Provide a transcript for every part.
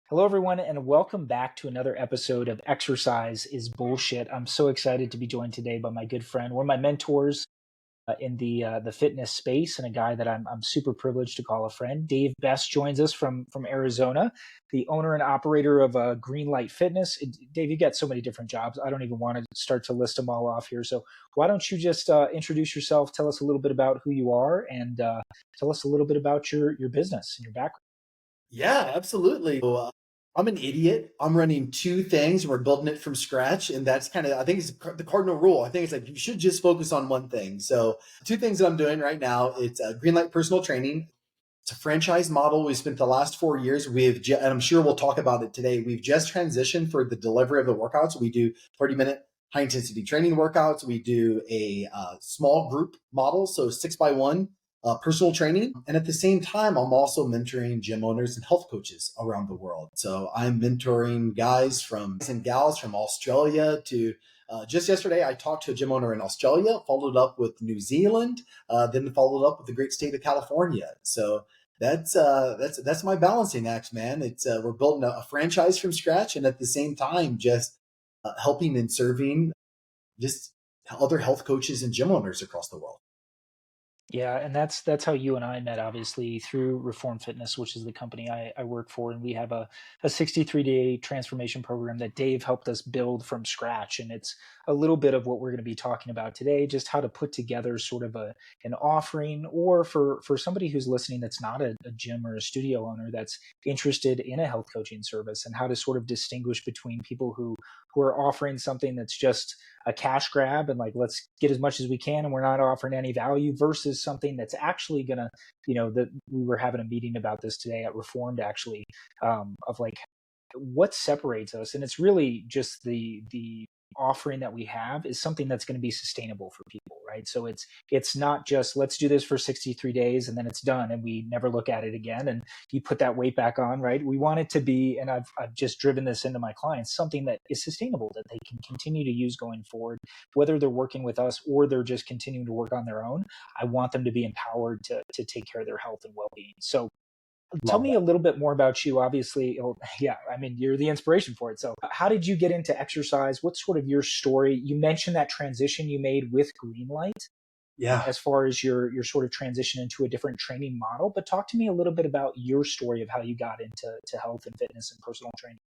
Hello, everyone, and welcome back to another episode of Exercise is Bullshit. I'm so excited to be joined today by my good friend, one of my mentors in the fitness space, and a guy that I'm super privileged to call a friend. Dave Bess joins us from Arizona, the owner and operator of Greenlight Fitness. Dave, you got so many different jobs. I don't even want to start to list them all off here. So why don't you just introduce yourself? Tell us a little bit about who you are, and tell us a little bit about your business and your background. Yeah, absolutely. I'm an idiot. I'm running two things. We're building it from scratch. And that's I think it's the cardinal rule. I think it's like you should just focus on one thing. So, two things that I'm doing right now, it's Greenlight Personal Training. It's a franchise model. We spent the last 4 years. And I'm sure we'll talk about it today. We've just transitioned for the delivery of the workouts. We do 30-minute high intensity training workouts. We do a small group model. So 6x1 personal training. And at the same time, I'm also mentoring gym owners and health coaches around the world. So I'm mentoring guys and gals from Australia to just yesterday, I talked to a gym owner in Australia, followed up with New Zealand, then followed up with the great state of California. So that's my balancing act, man. It's we're building a franchise from scratch, and at the same time, just helping and serving just other health coaches and gym owners across the world. Yeah, and that's how you and I met, obviously, through Reform Fitness, which is the company I work for, and we have a 63-day transformation program that Dave helped us build from scratch, and it's a little bit of what we're going to be talking about today, just how to put together sort of an offering, or for somebody who's listening that's not a gym or a studio owner that's interested in a health coaching service, and how to sort of distinguish between people who are offering something that's just a cash grab and like let's get as much as we can and we're not offering any value versus something that's actually gonna, that we were having a meeting about this today at Reformed, actually, of like what separates us, and it's really just the offering that we have is something that's going to be sustainable for people, right? So it's not just let's do this for 63 days and then it's done and we never look at it again and you put that weight back on, right? We want it to be, and I've just driven this into my clients, something that is sustainable, that they can continue to use going forward, whether they're working with us or they're just continuing to work on their own. I want them to be empowered to take care of their health and well-being. So tell Love me that. a little bit more about you. Obviously, yeah, I mean, you're the inspiration for it. So how did you get into exercise? What's sort of your story? You mentioned that transition you made with Greenlight Yeah. as far as your sort of transition into a different training model, but talk to me a little bit about your story of how you got into health and fitness and personal training.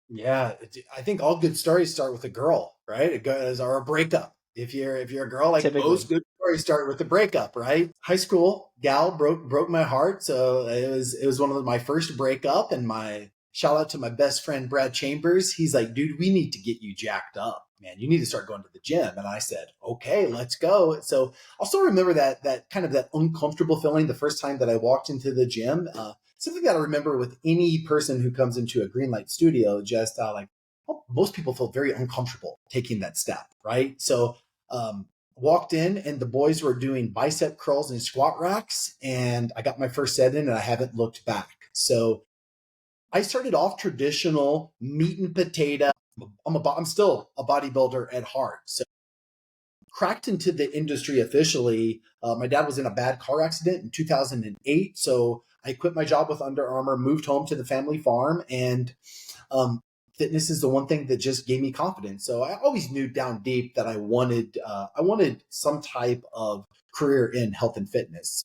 Yeah, I think all good stories start with a girl, right? It goes or a breakup. If you're a girl, like Typically. most good stories start with a breakup, right? High school gal broke my heart, so it was one of my first breakup. And my shout out to my best friend Brad Chambers. He's like, dude, we need to get you jacked up, man. You need to start going to the gym. And I said, okay, let's go. So I'll still remember that kind of that uncomfortable feeling the first time that I walked into the gym. Something that I remember with any person who comes into a green light studio, just like well, most people feel very uncomfortable taking that step, right? So walked in and the boys were doing bicep curls and squat racks, and I got my first set in and I haven't looked back. So I started off traditional meat and potato. I'm still a bodybuilder at heart. So cracked into the industry officially. My dad was in a bad car accident in 2008. So I quit my job with Under Armour, moved home to the family farm, and um, fitness is the one thing that just gave me confidence. So I always knew down deep that I wanted some type of career in health and fitness.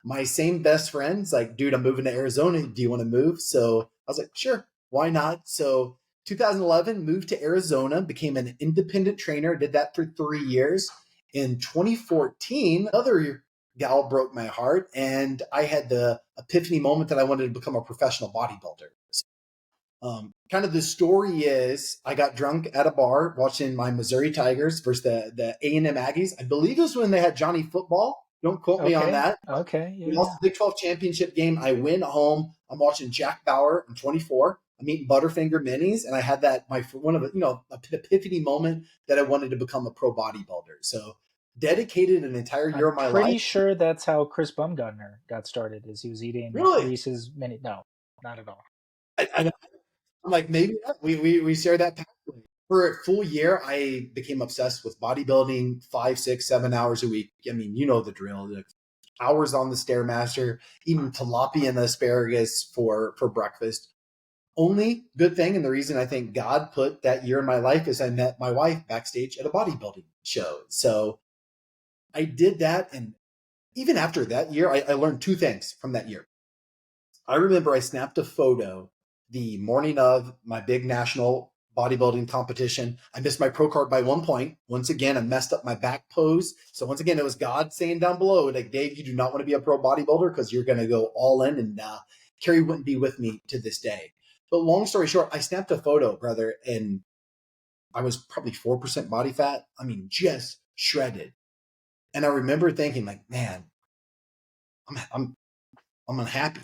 My same best friends like, dude, I'm moving to Arizona. Do you want to move? So I was like, sure, why not? So 2011, moved to Arizona, became an independent trainer, did that for 3 years. In 2014, another gal broke my heart, and I had the epiphany moment that I wanted to become a professional bodybuilder. Kind of the story is I got drunk at a bar watching my Missouri Tigers versus the A&M Aggies. I believe it was when they had Johnny Football. Don't quote me on Okay. that. Okay. We Yeah. lost the Big 12 championship game. I went home. I'm watching Jack Bauer. I'm 24. I'm eating Butterfinger minis, and I had that my one of the, an epiphany moment that I wanted to become a pro bodybuilder. So dedicated an entire year I'm of my life. pretty sure that's how Chris Bumgarner got started, is he was eating Really, Reese's mini. No, not at all. I'm like maybe we share that pathway. For a full year, I became obsessed with bodybuilding, 5, 6, 7 hours a week. I mean, you know the drill. Like hours on the stairmaster, eating tilapia and asparagus for breakfast. only good thing, and the reason I think God put that year in my life, is I met my wife backstage at a bodybuilding show. So I did that. And even after that year, I learned two things from that year. I remember I snapped a photo the morning of my big national bodybuilding competition. I missed my pro card by 1 point. Once again, I messed up my back pose. So once again, it was God saying down below, like, Dave, you do not want to be a pro bodybuilder because you're going to go all in. And Carrie wouldn't be with me to this day. But long story short, I snapped a photo, brother, and I was probably 4% body fat. I mean, just shredded. And I remember thinking, like, man, I'm I'm unhappy.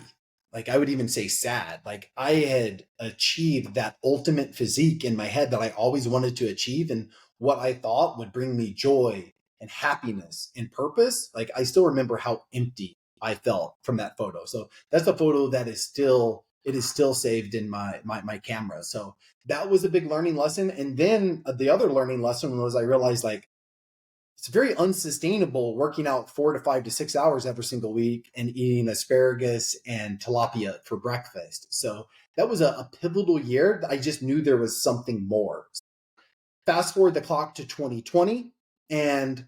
Like, I would even say sad. Like, I had achieved that ultimate physique in my head that I always wanted to achieve, and what I thought would bring me joy and happiness and purpose. Like, I still remember how empty I felt from that photo. So that's a photo that is still, it is still saved in my camera. So that was a big learning lesson. And then the other learning lesson was I realized, like, it's very unsustainable working out 4 to 5 to 6 hours every single week and eating asparagus and tilapia for breakfast. So that was a pivotal year. I just knew there was something more. Fast forward the clock to 2020, and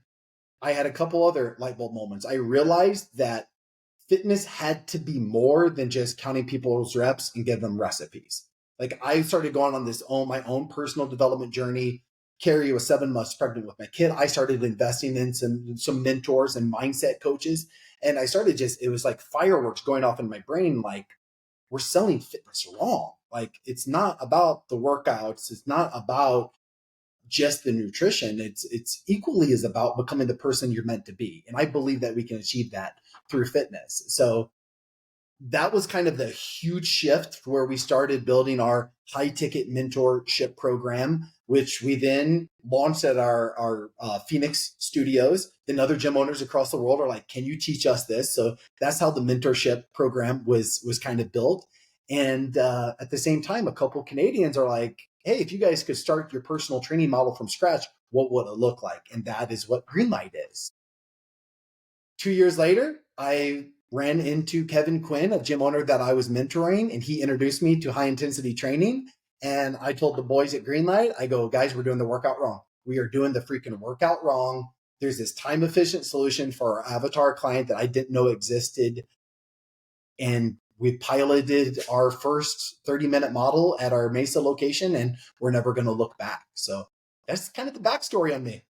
I had a couple other light bulb moments. I realized that fitness had to be more than just counting people's reps and give them recipes. Like, I started going on my own personal development journey. Carrie was 7 months pregnant with my kid. I started investing in some mentors and mindset coaches. And I started it was like fireworks going off in my brain. Like, we're selling fitness wrong. Like, it's not about the workouts. It's not about just the nutrition. It's equally as about becoming the person you're meant to be. And I believe that we can achieve that through fitness. So that was kind of the huge shift where we started building our high ticket mentorship program, which we then launched at our Phoenix studios. Then other gym owners across the world are like, can you teach us this? So that's how the mentorship program was kind of built. And at the same time, a couple Canadians are like, hey, if you guys could start your personal training model from scratch, what would it look like? And that is what Greenlight is. 2 years later, I ran into Kevin Quinn, a gym owner that I was mentoring, and he introduced me to high intensity training. And I told the boys at Greenlight, I go, guys, we're doing the workout wrong. We are doing the freaking workout wrong. There's this time efficient solution for our avatar client that I didn't know existed. And we piloted our first 30-minute model at our Mesa location, and we're never going to look back. So that's kind of the backstory on me.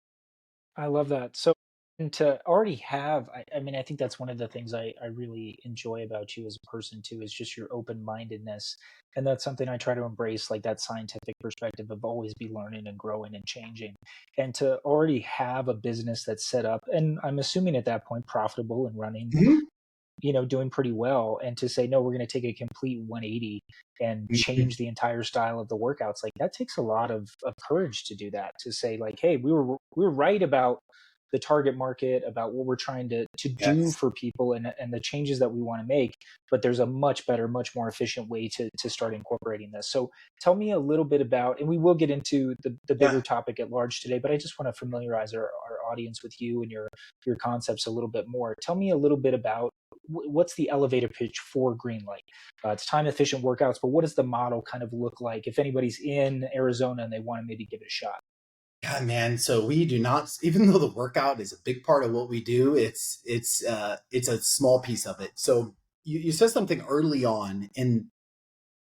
I love that. So, and to already have, I mean, I think that's one of the things I really enjoy about you as a person too, is just your open mindedness. And that's something I try to embrace, like that scientific perspective of always be learning and growing and changing. And to already have a business that's set up, and I'm assuming at that point profitable and running, Mm-hmm. doing pretty well, and to say, no, we're going to take a complete 180 and Mm-hmm. change the entire style of the workouts, like that takes a lot of courage to do that, to say like, hey, we were right about the target market, about what we're trying to do Yes. for people, and the changes that we want to make, but there's a much better, much more efficient way to start incorporating this. So tell me a little bit about, and we will get into the Yeah. bigger topic at large today, but I just want to familiarize our audience with you and your concepts a little bit more. Tell me a little bit about what's the elevator pitch for Greenlight? It's time efficient workouts, but what does the model kind of look like if anybody's in Arizona and they want to maybe give it a shot? Yeah, man. So we do not, even though the workout is a big part of what we do, it's a small piece of it. So you said something early on, and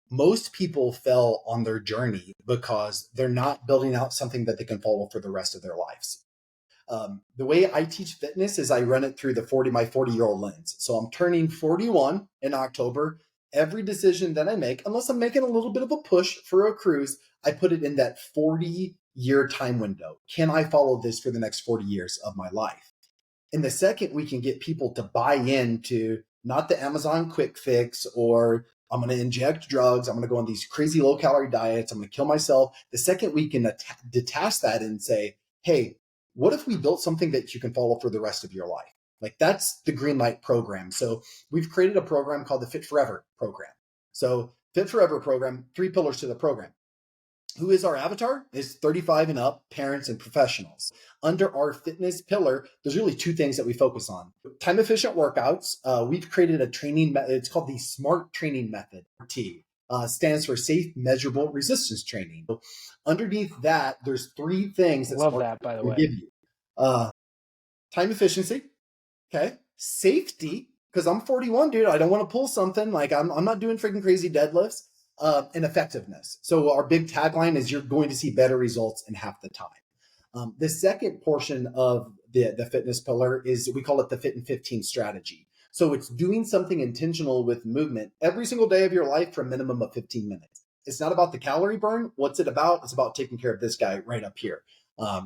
most people fell on their journey because they're not building out something that they can follow for the rest of their lives. The way I teach fitness is I run it through my 40-year-old lens. So I'm turning 41 in October. Every decision that I make, unless I'm making a little bit of a push for a cruise, I put it in that 40-year time window. Can I follow this for the next 40 years of my life? And the second we can get people to buy into not the Amazon quick fix, or I'm going to inject drugs, I'm going to go on these crazy low calorie diets, I'm going to kill myself. The second we can detach that and say, hey, what if we built something that you can follow for the rest of your life? Like, that's the Greenlight program. So we've created a program called the Fit Forever program. So Fit Forever program, 3 pillars to the program. Who is our avatar? Is 35 and up, parents and professionals. Under our fitness pillar, there's really 2 things that we focus on. Time efficient workouts. We've created a training method. It's called the SMART training method, T. stands for safe, measurable resistance training. So underneath that, there's three things that Love Smart that, by the will way. give you. Time efficiency, okay? Safety, because I'm 41, dude. I don't want to pull something. Like I'm not doing freaking crazy deadlifts. And effectiveness. So our big tagline is you're going to see better results in half the time. The second portion of the fitness pillar is we call it the Fit in 15 strategy. So it's doing something intentional with movement every single day of your life for a minimum of 15 minutes. It's not about the calorie burn. What's it about? It's about taking care of this guy right up here.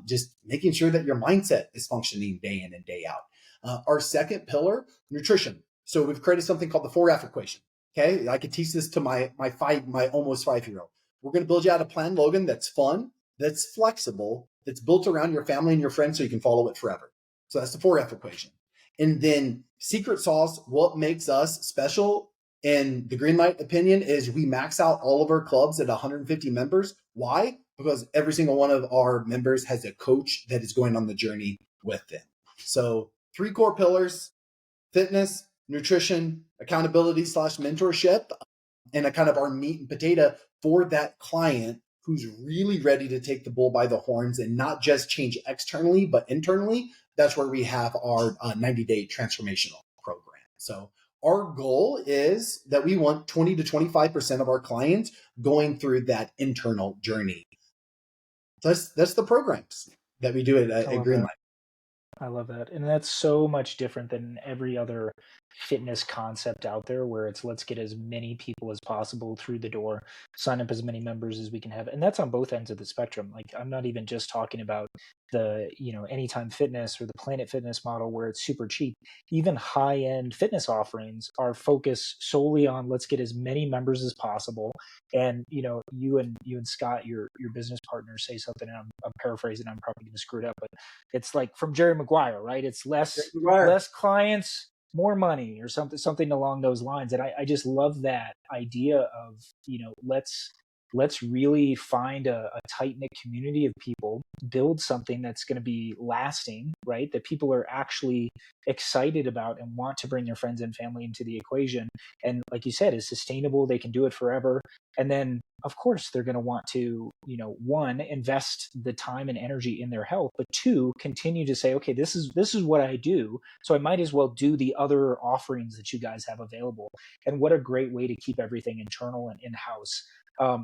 Just making sure that your mindset is functioning day in and day out. Our second pillar, nutrition. So we've created something called the 4F equation. Okay, I could teach this to my almost 5-year-old. We're going to build you out a plan, Logan, that's fun, that's flexible, that's built around your family and your friends so you can follow it forever. So that's the 4F equation. And then secret sauce, what makes us special in the Greenlight opinion is we max out all of our clubs at 150 members. Why? Because every single one of our members has a coach that is going on the journey with them. So 3 core pillars: fitness, nutrition, accountability / mentorship, and a kind of our meat and potato for that client who's really ready to take the bull by the horns and not just change externally, but internally. That's where we have our 90-day transformational program. So our goal is that we want 20 to 25% of our clients going through that internal journey. That's the programs that we do at Greenlight. I love that. And that's so much different than every other fitness concept out there where it's let's get as many people as possible through the door, sign up as many members as we can have. And that's on both ends of the spectrum. Like I'm not even just talking about the, Anytime Fitness or the Planet Fitness model where it's super cheap. Even high-end fitness offerings are focused solely on let's get as many members as possible. And you and Scott, your business partner, say something, and I'm paraphrasing, I'm probably gonna screw it up, but it's like from Jerry Maguire, right? It's less clients, more money, or something along those lines. And I just love that idea of let's really find a tight knit community of people, build something that's going to be lasting, right? That people are actually excited about and want to bring their friends and family into the equation. And like you said, is sustainable. They can do it forever. And then of course they're going to want to, one, invest the time and energy in their health, but two, continue to say, okay, this is what I do. So I might as well do the other offerings that you guys have available. And what a great way to keep everything internal and in-house.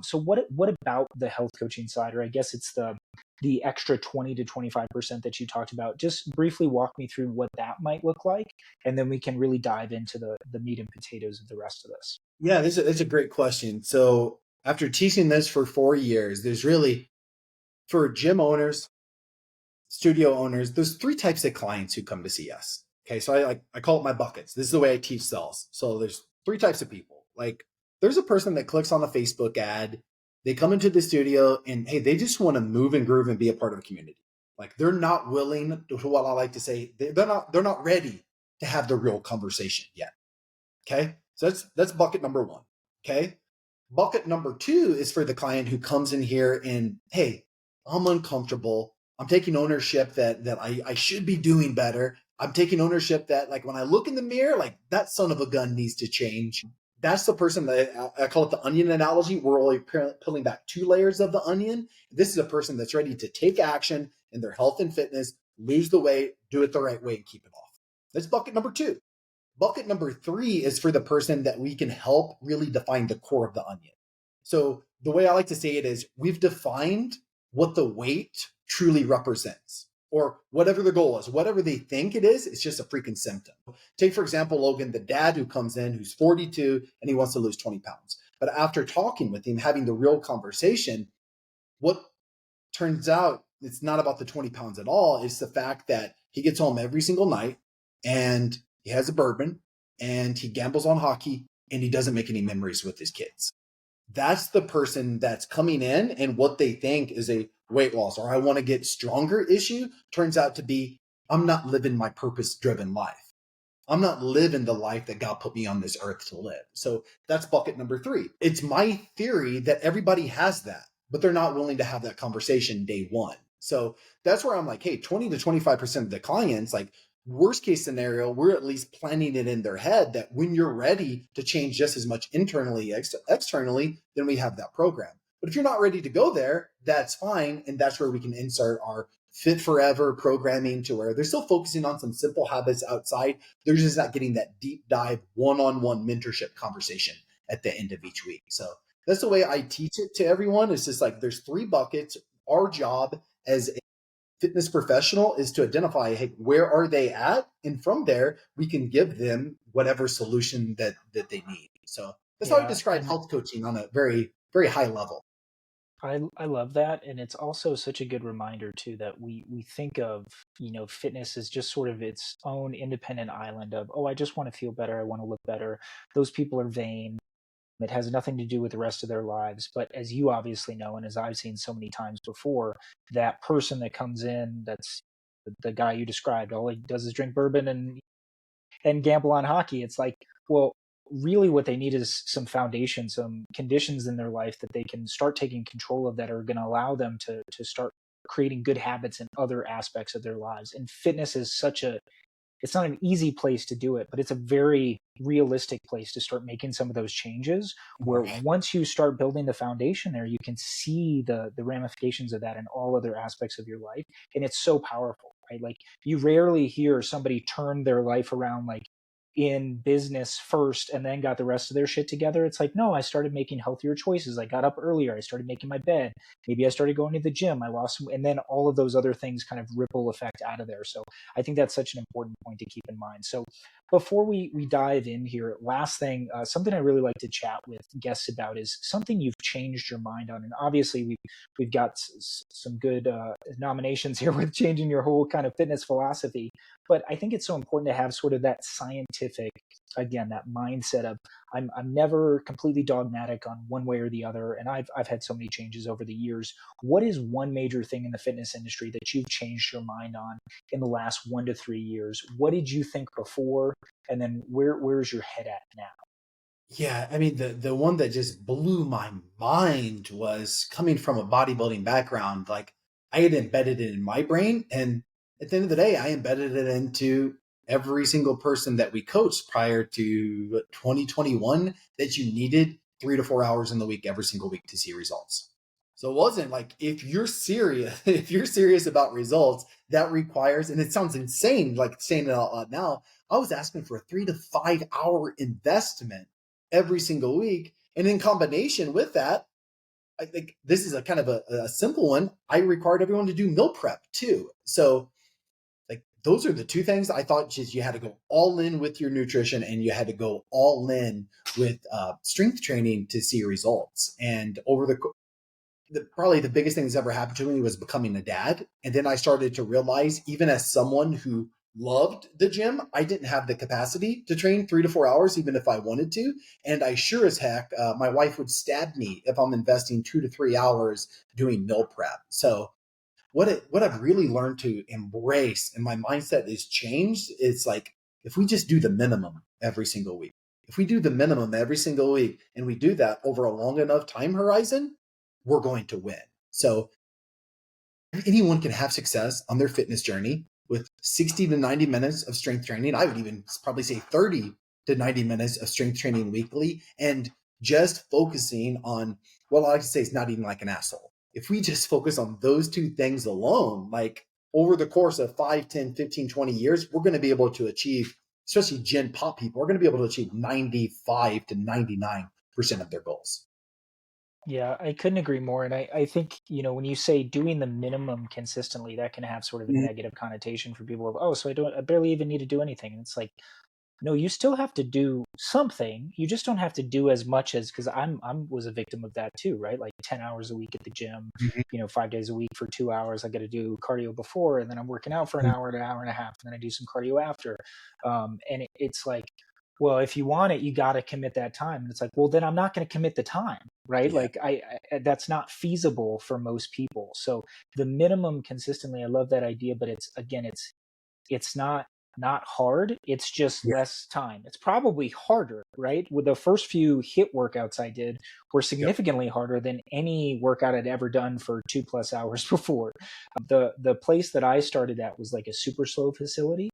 So what about the health coaching side, or I guess it's the extra 20 to 25% that you talked about? Just briefly walk me through what that might look like, and then we can really dive into the meat and potatoes of the rest of this. Yeah, that's a great question. So after teaching this for 4 years, there's really, for gym owners, studio owners, there's 3 types of clients who come to see us. Okay, so I call it my buckets. This is the way I teach sales. So there's 3 types of people. Like there's a person that clicks on a Facebook ad, they come into the studio and hey, they just want to move and groove and be a part of a community. Like they're not willing to, what I like to say, they're not ready to have the real conversation yet. Okay, so that's bucket number 1. Okay, bucket number 2 is for the client who comes in here and hey, I'm uncomfortable. I'm taking ownership that I should be doing better. I'm taking ownership that like when I look in the mirror, like that son of a gun needs to change. That's the person that I call it the onion analogy. We're only peeling back 2 layers of the onion. This is a person that's ready to take action in their health and fitness, lose the weight, do it the right way, and keep it off. That's bucket number 2. Bucket number 3 is for the person that we can help really define the core of the onion. So the way I like to say it is we've defined what the weight truly represents, or whatever the goal is, whatever they think it is, it's just a freaking symptom. Take, for example, Logan, the dad who comes in, who's 42 and he wants to lose 20 pounds. But after talking with him, having the real conversation, what turns out it's not about the 20 pounds at all. It's the fact that he gets home every single night and he has a bourbon and he gambles on hockey and he doesn't make any memories with his kids. That's the person that's coming in, and what they think is a weight loss or I want to get stronger issue turns out to be I'm not living my purpose driven life. I'm not living the life that God put me on this earth to live. So that's bucket number 3. It's my theory that everybody has that, but they're not willing to have that conversation day one. So that's where I'm like, hey, 20 to 25% of the clients, like Worst case scenario, we're at least planning it in their head that when you're ready to change just as much internally, externally, then we have that program. But if you're not ready to go there, that's fine. And that's where we can insert our fit forever programming to where they're still focusing on some simple habits outside. They're just not getting that deep dive one-on-one mentorship conversation at the end of each week. So that's the way I teach it to everyone. It's just like there's three buckets. Our job as fitness professional is to identify, hey, where are they at? And from there, we can give them whatever solution that they need. So that's how I Yeah, describe and health coaching on a very, very high level. I love that, and it's also such a good reminder too that we think of, fitness as just sort of its own independent island of, oh, I just want to feel better, I want to look better. Those people are vain. It has nothing to do with the rest of their lives. But as you obviously know, and as I've seen so many times before, that person that comes in, that's the guy you described, all he does is drink bourbon and gamble on hockey. It's like, well, really what they need is some foundation, some conditions in their life that they can start taking control of that are going to allow them to start creating good habits in other aspects of their lives. And fitness is such a it's not an easy place to do it, but it's a very realistic place to start making some of those changes where Right. once you start building the foundation there, you can see the ramifications of that in all other aspects of your life. And it's so powerful, right? Like you rarely hear somebody turn their life around like in business first and then got the rest of their shit together. It's like, no, I started making healthier choices. I got up earlier. I started making my bed. Maybe I started going to the gym. I lost some, and then all of those other things kind of ripple effect out of there. So I think that's such an important point to keep in mind. So before we dive in here, last thing, something I really like to chat with guests about is something you've changed your mind on. And obviously we've got some good nominations here with changing your whole kind of fitness philosophy. But I think it's so important to have sort of that scientific, again, that mindset of I'm never completely dogmatic on one way or the other. And I've had so many changes over the years. What is one major thing in the fitness industry that you've changed your mind on in the last 1 to 3 years? What did you think before? And then where's your head at now? Yeah, I mean the one that just blew my mind was coming from a bodybuilding background. Like I had embedded it in my brain, and at the end of the day, I embedded it into every single person that we coached prior to 2021 that you needed 3 to 4 hours in the week every single week to see results. So it wasn't like if you're serious, if you're serious about results, that requires, and it sounds insane, like saying it out loud now. I was asking for a 3 to 5 hour investment every single week. And in combination with that, I think this is a kind of a simple one. I required everyone to do meal prep too. So like those are the two things I thought just you had to go all in with your nutrition and you had to go all in with strength training to see results. And over probably the biggest thing that's ever happened to me was becoming a dad. And then I started to realize, even as someone who loved the gym, I didn't have the capacity to train 3 to 4 hours, even if I wanted to. And I sure as heck, my wife would stab me if I'm investing 2 to 3 hours doing meal prep. So what I've really learned to embrace and my mindset is changed, it's like if we just do the minimum every single week, if we do the minimum every single week and we do that over a long enough time horizon, we're going to win. So anyone can have success on their fitness journey with 60 to 90 minutes of strength training. I would even probably say 30 to 90 minutes of strength training weekly and just focusing on, well, I like to say it's not even like an asshole. If we just focus on those two things alone, like over the course of 5, 10, 15, 20 years, we're going to be able to achieve, especially Gen Pop people, we're going to be able to achieve 95 to 99% of their goals. Yeah, I couldn't agree more. And I think, when you say doing the minimum consistently, that can have sort of a Mhm. negative connotation for people of, oh, so I barely even need to do anything. And it's like, no, you still have to do something. You just don't have to do as much as, because I'm was a victim of that too, right? Like 10 hours a week at the gym, 5 days a week for 2 hours. I got to do cardio before, and then I'm working out for an hour and a half, and then I do some cardio after. And it's like, well, if you want it, you got to commit that time. And it's like, well, then I'm not going to commit the time, right? Yeah. Like that's not feasible for most people. So the minimum consistently, I love that idea, but it's again, it's not hard. It's just Yeah. less time. It's probably harder, right? With the first few hit workouts I did were Yep. significantly harder than any workout I'd ever done for 2+ hours before. The place that I started at was like a super slow facility.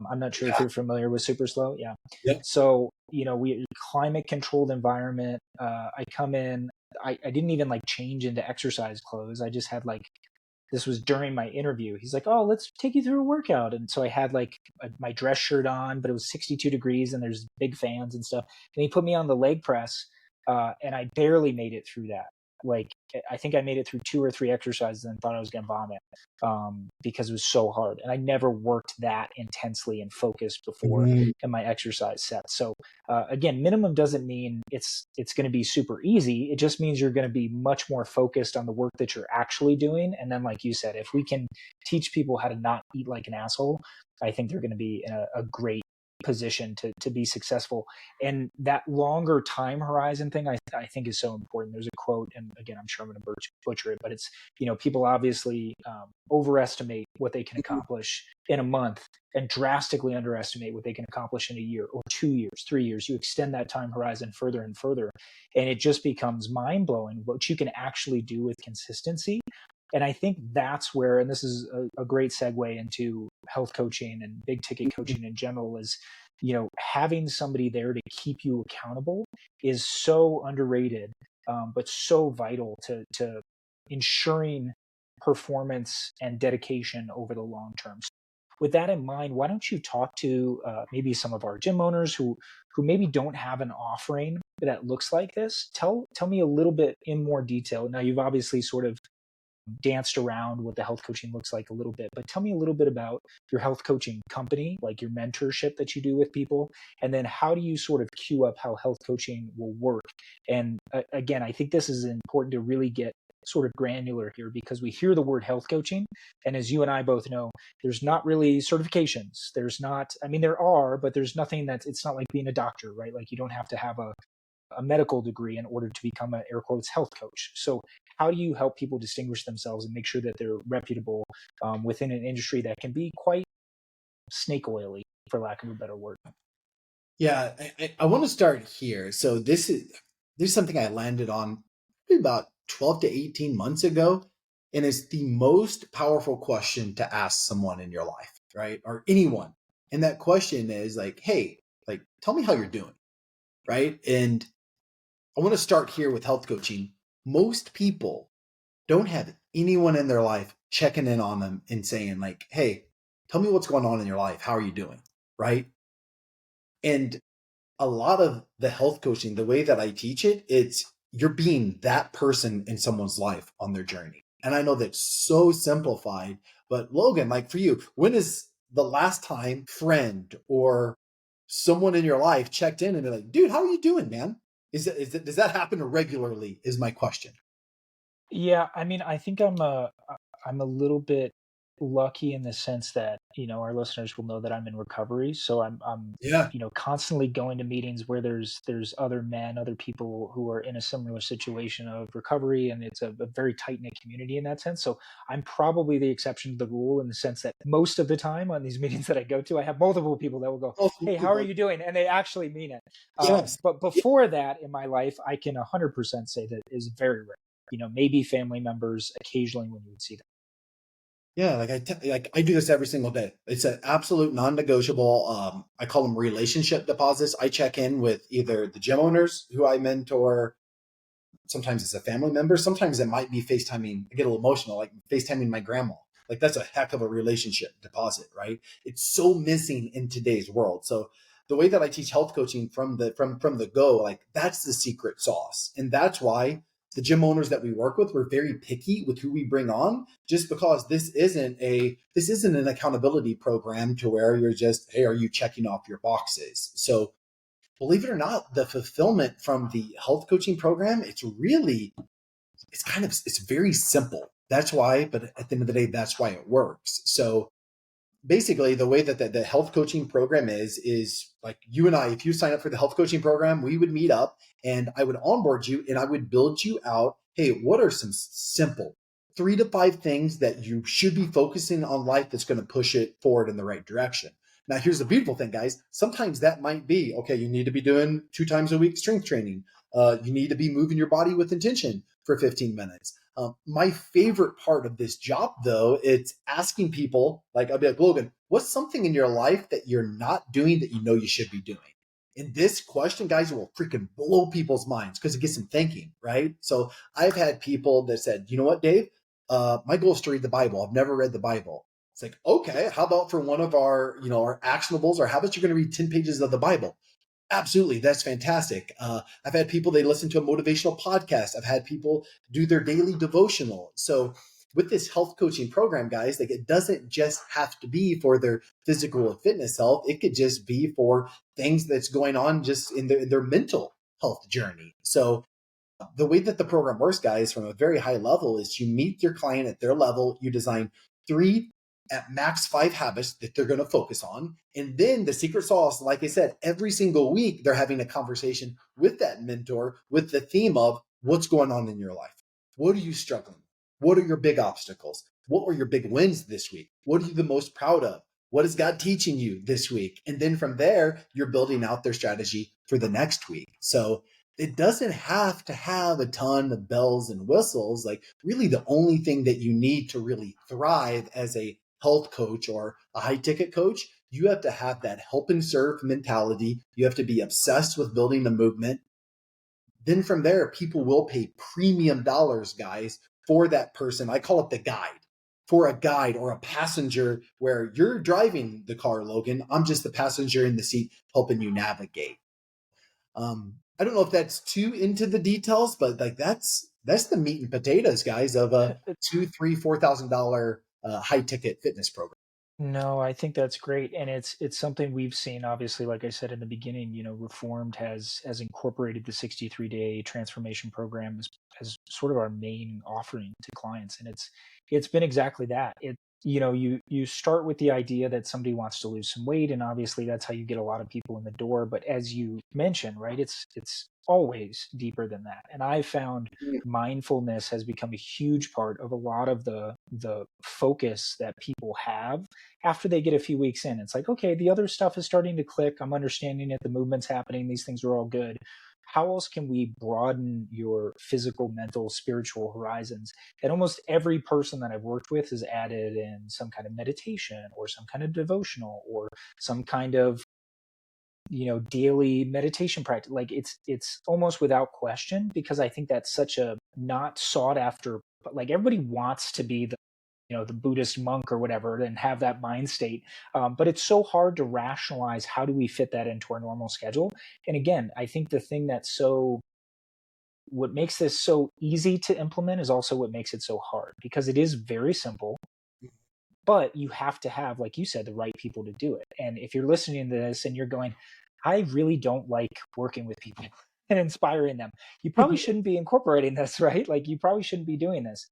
I'm not sure if Yeah. you're familiar with super slow. Yeah. Yep. So, we climate controlled environment. I come in, I didn't even like change into exercise clothes. I just had like, this was during my interview. He's like, "Oh, let's take you through a workout." And so I had like my dress shirt on, but it was 62 degrees and there's big fans and stuff. And he put me on the leg press, and I barely made it through that. Like, I think I made it through 2 or 3 exercises and thought I was going to vomit, because it was so hard. And I never worked that intensely and focused before Mm, in my exercise sets. So again, minimum doesn't mean it's going to be super easy. It just means you're going to be much more focused on the work that you're actually doing. And then, like you said, if we can teach people how to not eat like an asshole, I think they're going to be in a great position to be successful. And that longer time horizon thing, I think is so important. There's a quote, and again, I'm sure I'm going to butcher it, but it's, people obviously overestimate what they can accomplish in a month and drastically underestimate what they can accomplish in a year or 2 years, 3 years. You extend that time horizon further and further, and it just becomes mind blowing what you can actually do with consistency. And I think that's where, and this is a great segue into health coaching and big ticket coaching in general, is, having somebody there to keep you accountable is so underrated, but so vital to ensuring performance and dedication over the long term. So with that in mind, why don't you talk to maybe some of our gym owners who maybe don't have an offering that looks like this? Tell me a little bit in more detail. Now, you've obviously sort of danced around what the health coaching looks like a little bit, but tell me a little bit about your health coaching company, like your mentorship that you do with people, and then how do you sort of queue up how health coaching will work? And again, I think this is important to really get sort of granular here, because we hear the word health coaching, and as you and I both know, there's not really certifications. There's not, I mean, there are, but there's nothing that's, it's not like being a doctor, right? Like, you don't have to have a medical degree in order to become an air quotes health coach. So how do you help people distinguish themselves and make sure that they're reputable within an industry that can be quite snake oily, for lack of a better word? yeah, I want to start here. So this is something I landed on probably about 12 to 18 months ago. And it's the most powerful question to ask someone in your life, right? Or anyone. And that question is like, hey, like, tell me how you're doing, right? And I want to start here with health coaching. Most people don't have anyone in their life checking in on them and saying, like, hey, tell me what's going on in your life. How are you doing? Right. And a lot of the health coaching, the way that I teach it, it's you're being that person in someone's life on their journey. And I know that's so simplified, but Logan, like for you, when is the last time friend or someone in your life checked in and be like, dude, how are you doing, man? Does that happen regularly? Is my question. Yeah, I mean, I think I'm a little bit lucky in the sense that, our listeners will know that I'm in recovery. So I'm Yeah. constantly going to meetings where there's other men, other people who are in a similar situation of recovery, and it's a very tight-knit community in that sense. So I'm probably the exception to the rule in the sense that most of the time on these meetings that I go to, I have multiple people that will go, Multiple "Hey, how are people. you doing?" And they actually mean it. Yes. But before that in my life, I can 100% say that is very rare. Maybe family members occasionally when you would see them. Yeah, like I do this every single day. It's an absolute non-negotiable. I call them relationship deposits. I check in with either the gym owners who I mentor. Sometimes it's a family member. Sometimes it might be FaceTiming. I get a little emotional, like FaceTiming my grandma. Like that's a heck of a relationship deposit, right? It's so missing in today's world. So the way that I teach health coaching from the go, like that's the secret sauce, and that's why the gym owners that we work with, we're very picky with who we bring on, just because this isn't an accountability program to where you're just, hey, are you checking off your boxes? So believe it or not, the fulfillment from the health coaching program, it's very simple. That's why, but at the end of the day, that's why it works. So basically the way that the health coaching program is like you and I, if you sign up for the health coaching program, we would meet up and I would onboard you and I would build you out. Hey, what are some simple 3 to 5 things that you should be focusing on life that's going to push it forward in the right direction? Now, here's the beautiful thing, guys. Sometimes that might be, okay, you need to be doing 2 times a week strength training. You need to be moving your body with intention for 15 minutes. My favorite part of this job, though, it's asking people, like, I'll be like, Logan, what's something in your life that you're not doing that you know you should be doing? And this question, guys, will freaking blow people's minds because it gets them thinking, right? So I've had people that said, you know what, Dave? My goal is to read the Bible. I've never read the Bible. It's like, okay, how about for one of our, our actionables, or how about you're going to read 10 pages of the Bible? Absolutely. That's fantastic. I've had people, they listen to a motivational podcast. I've had people do their daily devotional. So with this health coaching program, guys, like it doesn't just have to be for their physical and fitness health. It could just be for things that's going on just in their mental health journey. So the way that the program works, guys, from a very high level is you meet your client at their level. You design 3 at max 5 habits that they're going to focus on. And then the secret sauce, like I said, every single week, they're having a conversation with that mentor with the theme of what's going on in your life. What are you struggling with? What are your big obstacles? What were your big wins this week? What are you the most proud of? What is God teaching you this week? And then from there, you're building out their strategy for the next week. So it doesn't have to have a ton of bells and whistles. Like really the only thing that you need to really thrive as a health coach or a high ticket coach, you have to have that help and serve mentality. You have to be obsessed with building the movement. Then from there, people will pay premium dollars, guys, for that person. I call it the guide, for a guide or a passenger where you're driving the car, Logan. I'm just the passenger in the seat helping you navigate. I don't know if that's too into the details, but like that's the meat and potatoes, guys, of a $2, $3, $4,000 high ticket fitness program. No, I think that's great, and it's something we've seen. Obviously, like I said in the beginning, Reformed has incorporated the 63-day transformation program as sort of our main offering to clients, and it's been exactly that. You start with the idea that somebody wants to lose some weight, and obviously that's how you get a lot of people in the door. But as you mentioned, right, it's always deeper than that, and I found mindfulness has become a huge part of a lot of the focus that people have after they get a few weeks in. It's like, okay, the other stuff is starting to click. I'm understanding it. The movement's happening. These things are all good. How else can we broaden your physical, mental, spiritual horizons? And almost every person that I've worked with has added in some kind of meditation or some kind of devotional or some kind of daily meditation practice. Like it's almost without question, because I think that's such a not sought after. But like everybody wants to be the Buddhist monk or whatever and have that mind state. But it's so hard to rationalize how do we fit that into our normal schedule. And again, I think the thing what makes this so easy to implement is also what makes it so hard, because it is very simple, but you have to have, like you said, the right people to do it. And if you're listening to this and you're going, I really don't like working with people and inspiring them, you probably shouldn't be incorporating this, right? Like you probably shouldn't be doing this.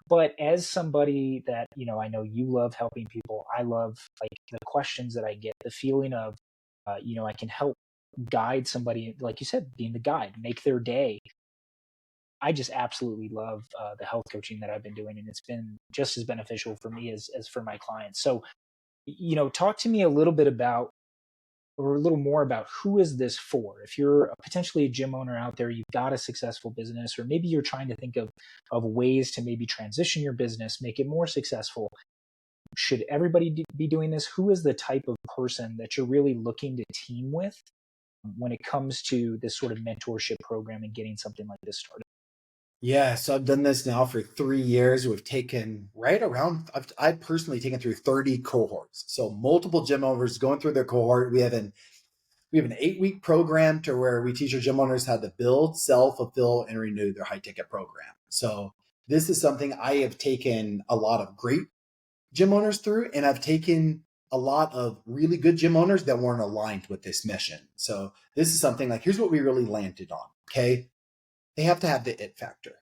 But as somebody that, I know you love helping people, I love like the questions that I get, the feeling of, I can help guide somebody, like you said, being the guide, make their day. I just absolutely love the health coaching that I've been doing, and it's been just as beneficial for me as for my clients. So, talk to me a little bit about, or a little more about, who is this for? If you're potentially a gym owner out there, you've got a successful business, or maybe you're trying to think of ways to maybe transition your business, make it more successful. Should everybody be doing this? Who is the type of person that you're really looking to team with when it comes to this sort of mentorship program and getting something like this started? Yeah, so I've done this now for 3 years. We've taken right around, I've personally taken through 30 cohorts. So multiple gym owners going through their cohort. We have an 8-week program to where we teach our gym owners how to build, sell, fulfill, and renew their high ticket program. So this is something I have taken a lot of great gym owners through, and I've taken a lot of really good gym owners that weren't aligned with this mission. So this is something like, here's what we really landed on. Okay. They have to have the it factor.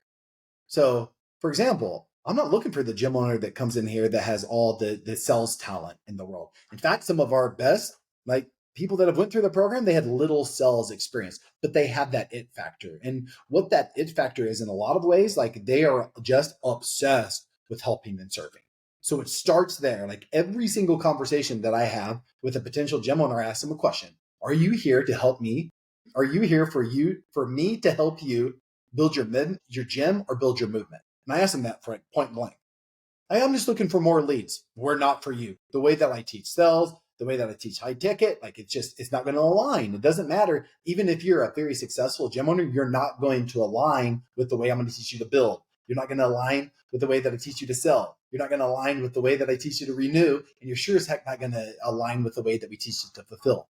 So, for example, I'm not looking for the gym owner that comes in here that has all the sales talent in the world. In fact, some of our best, like people that have went through the program, they had little sales experience, but they have that it factor. And what that it factor is in a lot of ways, like they are just obsessed with helping and serving. So it starts there. Like every single conversation that I have with a potential gym owner, I ask them a question. Are you here to help me? Are you here for me to help you build your gym or build your movement? And I asked them that point blank. I'm just looking for more leads. We're not for you. The way that I teach sales, the way that I teach high ticket, like it's not going to align. It doesn't matter. Even if you're a very successful gym owner, you're not going to align with the way I'm going to teach you to build. You're not going to align with the way that I teach you to sell. You're not going to align with the way that I teach you to renew. And you're sure as heck not going to align with the way that we teach you to fulfill.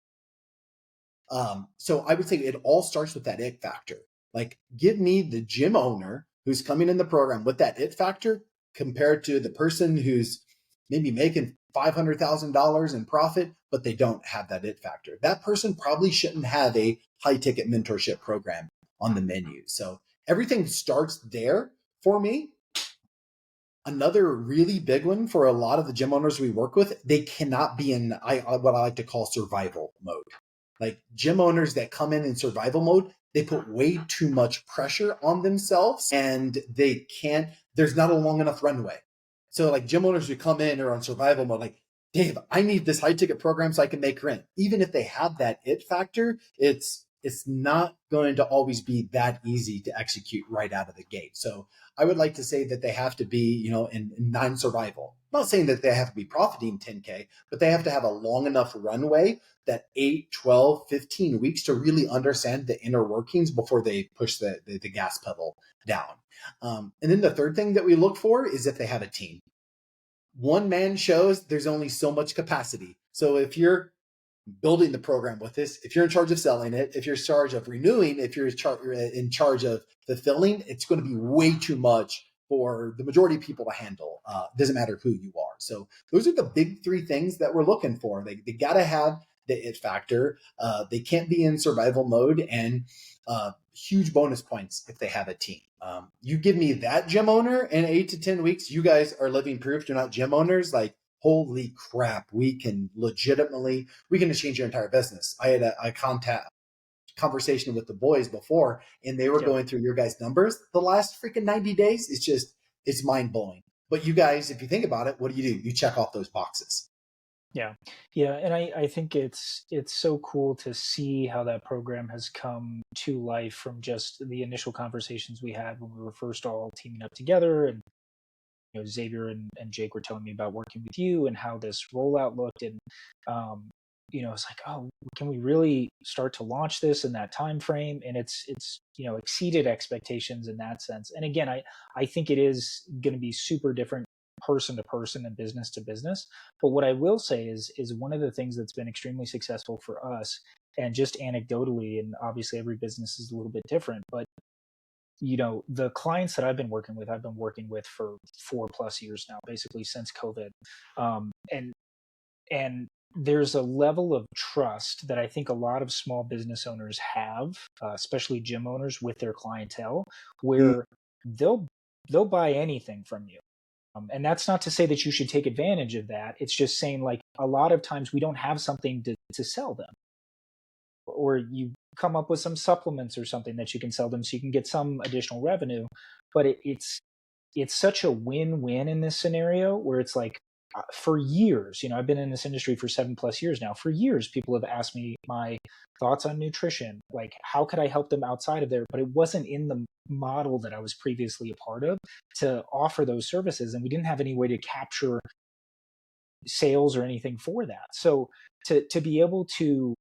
So I would say it all starts with that it factor. Like, give me the gym owner who's coming in the program with that it factor compared to the person who's maybe making $500,000 in profit, but they don't have that it factor. That person probably shouldn't have a high ticket mentorship program on the menu. So everything starts there for me. Another really big one for a lot of the gym owners we work with, they cannot be in what I like to call survival mode. Like, gym owners that come in survival mode, they put way too much pressure on themselves and there's not a long enough runway. So like, gym owners who come in are on survival mode, like, Dave, I need this high ticket program so I can make rent. Even if they have that it factor, it's not going to always be that easy to execute right out of the gate. So I would like to say that they have to be, in non-survival. I'm not saying that they have to be profiting 10K, but they have to have a long enough runway, that 8, 12, 15 weeks to really understand the inner workings before they push the gas pedal down. And then the third thing that we look for is if they have a team. One man shows there's only so much capacity. So if you're building the program with this, if you're in charge of selling it, if you're in charge of renewing, if you're in charge of fulfilling, it's going to be way too much for the majority of people to handle. Doesn't matter who you are. So those are the big three things that we're looking for. They got to have the it factor. They can't be in survival mode, and huge bonus points if they have a team. You give me that gym owner in 8 to 10 weeks, you guys are living proof you're not gym owners. Like, holy crap, we can change your entire business. I had a conversation with the boys before, and they were going through your guys' numbers the last freaking 90 days. It's mind blowing. But you guys, if you think about it, what do? You check off those boxes. Yeah. Yeah. And I think it's so cool to see how that program has come to life from just the initial conversations we had when we were first all teaming up together. And Xavier and Jake were telling me about working with you and how this rollout looked. And it's like, oh, can we really start to launch this in that time frame? And it's exceeded expectations in that sense. And again, I think it is going to be super different person to person and business to business. But what I will say is one of the things that's been extremely successful for us, and just anecdotally, and obviously every business is a little bit different, but the clients that I've been working with for 4+ years now, basically since COVID. And there's a level of trust that I think a lot of small business owners have, especially gym owners, with their clientele, where they'll buy anything from you. And that's not to say that you should take advantage of that. It's just saying, like, a lot of times we don't have something to sell them, or you come up with some supplements or something that you can sell them so you can get some additional revenue. But it's such a win-win in this scenario where it's like, for years, I've been in this industry for 7+ years now. For years, people have asked me my thoughts on nutrition, like how could I help them outside of there? But it wasn't in the model that I was previously a part of to offer those services. And we didn't have any way to capture sales or anything for that. So to be able to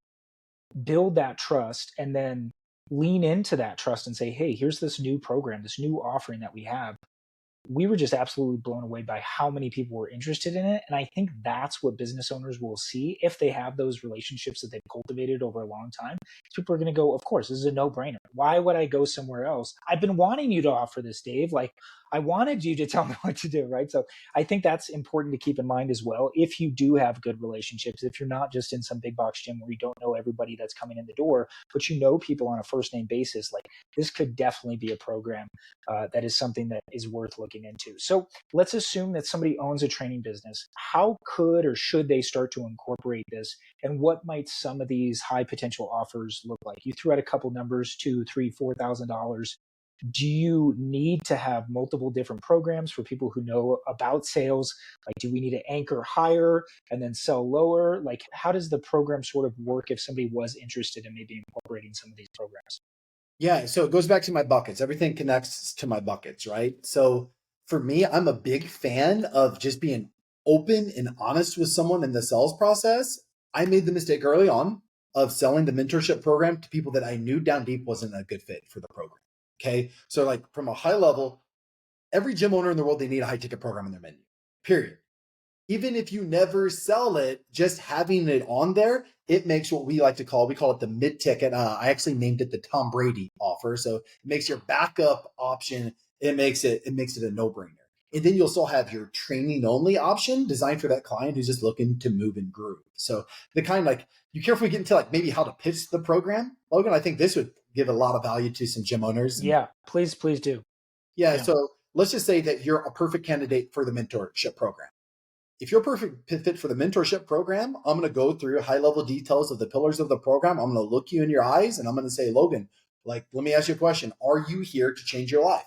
build that trust and then lean into that trust and say, hey, here's this new program, this new offering that we have. We were just absolutely blown away by how many people were interested in it. And I think that's what business owners will see if they have those relationships that they've cultivated over a long time. People are going to go, of course, this is a no-brainer. Why would I go somewhere else? I've been wanting you to offer this, Dave. Like, I wanted you to tell me what to do, right? So I think that's important to keep in mind as well. If you do have good relationships, if you're not just in some big box gym where you don't know everybody that's coming in the door, but you know people on a first name basis, like, this could definitely be a program that is something that is worth looking into. So let's assume that somebody owns a training business. How could or should they start to incorporate this? And what might some of these high potential offers look like? You threw out a couple numbers, $2,000, $3,000, $4,000. Do you need to have multiple different programs for people who know about sales? Like, do we need to anchor higher and then sell lower? Like, how does the program sort of work if somebody was interested in maybe incorporating some of these programs? Yeah, so it goes back to my buckets. Everything connects to my buckets, right? So For me, I'm a big fan of just being open and honest with someone in the sales process. I made the mistake early on of selling the mentorship program to people that I knew down deep wasn't a good fit for the program. Okay. So, like, from a high level, every gym owner in the world, they need a high ticket program in their menu, period. Even if you never sell it, just having it on there, it makes what we like to call, we call it the mid ticket. I actually named it the Tom Brady offer. So it makes your backup option, it makes it a no brainer. And then you'll still have your training only option designed for that client who's just looking to move and groove. So the kind, like, you care if we get into like maybe how to pitch the program, Logan? I think this would give a lot of value to some gym owners. And Yeah, please do. yeah, Yeah. so let's just say that you're a perfect candidate for the mentorship program. If you're a perfect fit for the mentorship program, I'm going to go through high level details of the pillars of the program. I'm going to look you in your eyes and I'm going to say, Logan, like, let me ask you a question. Are you here to change your life?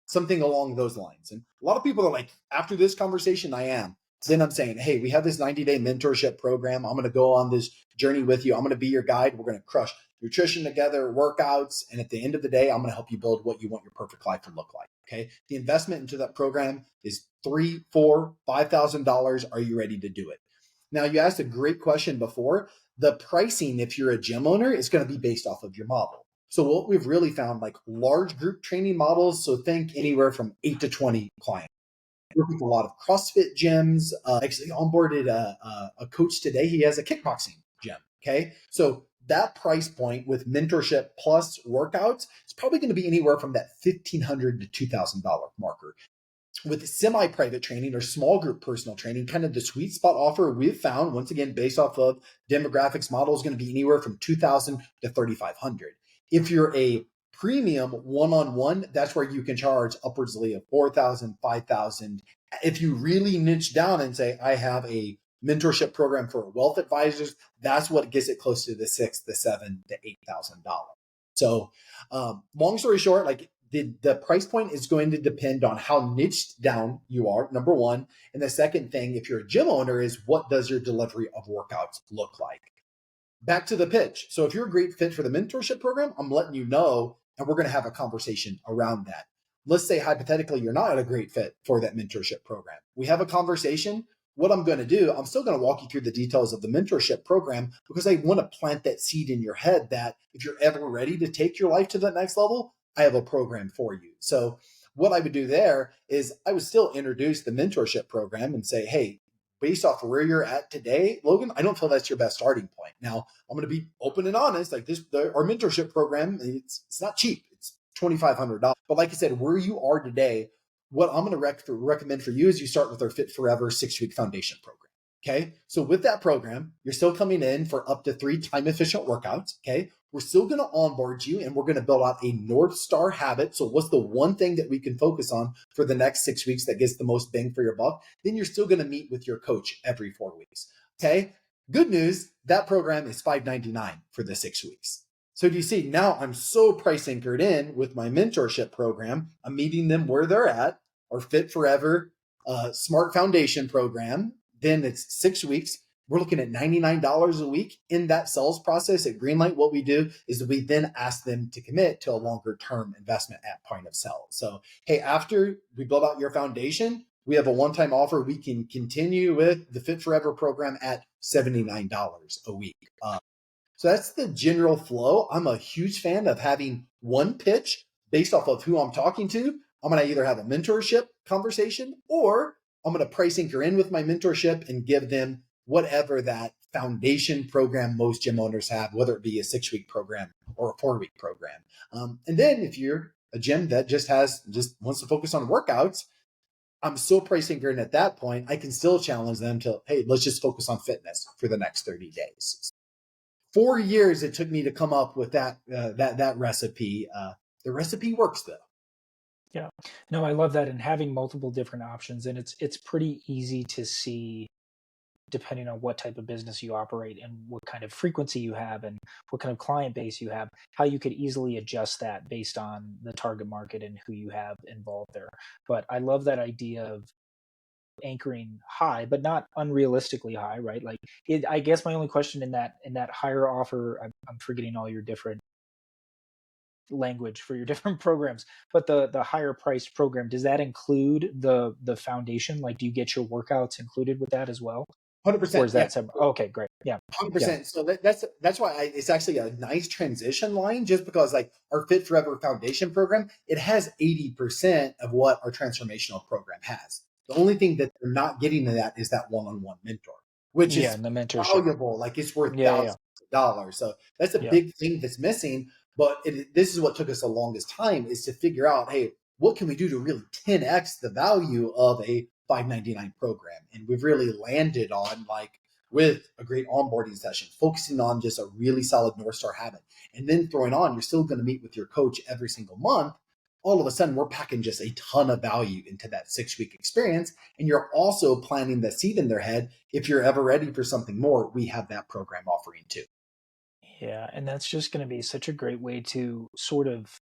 Something along those lines. And a lot of people are like, after this conversation, I am. Then I'm saying, hey, we have this 90-day mentorship program. I'm going to go on this journey with you. I'm going to be your guide. We're going to crush nutrition together, workouts. And at the end of the day, I'm going to help you build what you want your perfect life to look like. Okay. The investment into that program is $3, $4, $5,000. Are you ready to do it? Now, you asked a great question before. The pricing, if you're a gym owner, is going to be based off of your model. So what we've really found, like large group training models, so think anywhere from 8 to 20 clients. Work with a lot of CrossFit gyms. Actually onboarded a coach today. He has a kickboxing gym. Okay. So that price point with mentorship plus workouts is probably going to be anywhere from that $1,500 to $2,000 marker. With semi-private training or small group personal training, kind of the sweet spot offer we've found, once again, based off of demographics model, is going to be anywhere from 2,000 to 3,500. If you're a premium one-on-one, that's where you can charge upwardsly of 4,000, 5,000. If you really niche down and say, I have a mentorship program for wealth advisors, that's what gets it close to the six, the seven, to $8,000. So, long story short, like, the price point is going to depend on how niched down you are, number one. And the second thing, if you're a gym owner, is what does your delivery of workouts look like? Back to the pitch. So if you're a great fit for the mentorship program, I'm letting you know, and we're going to have a conversation around that. Let's say hypothetically you're not a great fit for that mentorship program. We have a conversation. What I'm going to do, I'm still going to walk you through the details of the mentorship program because I want to plant that seed in your head that if you're ever ready to take your life to the next level, I have a program for you. So what I would do there is I would still introduce the mentorship program and say, hey, based off of where you're at today, Logan, I don't feel that's your best starting point. Now, I'm going to be open and honest. Like our mentorship program, it's not cheap. It's $2,500. But like I said, where you are today, what I'm going to recommend for you is you start with our Fit Forever 6-week foundation program. Okay. So with that program, you're still coming in for up to 3 time efficient workouts. Okay. We're still going to onboard you and we're going to build out a North Star habit. So what's the one thing that we can focus on for the next 6 weeks that gets the most bang for your buck? Then you're still going to meet with your coach every 4 weeks. Okay. Good news. That program is $599 for the 6 weeks. So do you see, now I'm so price anchored in with my mentorship program. I'm meeting them where they're at. Our Fit Forever Smart Foundation program. Then it's 6 weeks. We're looking at $99 a week in that sales process at Greenlight. What we do is we then ask them to commit to a longer term investment at point of sale. So, hey, after we build out your foundation, we have a one-time offer. We can continue with the Fit Forever program at $79 a week. So that's the general flow. I'm a huge fan of having one pitch based off of who I'm talking to. I'm going to either have a mentorship conversation or I'm going to price anchor in with my mentorship and give them whatever that foundation program most gym owners have, whether it be a 6-week program or a 4-week program. And then if you're a gym that just wants to focus on workouts, I'm so price anchored at that point, I can still challenge them to, hey, let's just focus on fitness for the next 30 days. 4 years it took me to come up with that recipe. The recipe works though. Yeah. No, I love that, and having multiple different options, and it's pretty easy to see, depending on what type of business you operate and what kind of frequency you have and what kind of client base you have, how you could easily adjust that based on the target market and who you have involved there. But I love that idea of anchoring high, but not unrealistically high, right? Like, I guess my only question in that higher offer, I'm forgetting all your different language for your different programs. But the higher priced program, does that include the foundation? Like, do you get your workouts included with that as well, or 100%. is Yeah. that separate? Okay, great. Yeah, yeah, 100%. So that's why it's actually a nice transition line, just because like our Fit Forever Foundation program, it has 80% of what our transformational program has. The only thing that they're not getting to that is that one-on-one mentor, which yeah. is And the mentorship. valuable. Like it's worth Yeah, yeah, thousands of dollars. So that's a yeah. big thing that's missing. But this is what took us the longest time, is to figure out, hey, what can we do to really 10x the value of a 599 program? And we've really landed on like, with a great onboarding session, focusing on just a really solid North Star habit, and then throwing on, you're still going to meet with your coach every single month. All of a sudden, we're packing just a ton of value into that 6-week experience. And you're also planting the seed in their head. If you're ever ready for something more, we have that program offering too. Yeah, and that's just going to be such a great way to sort of,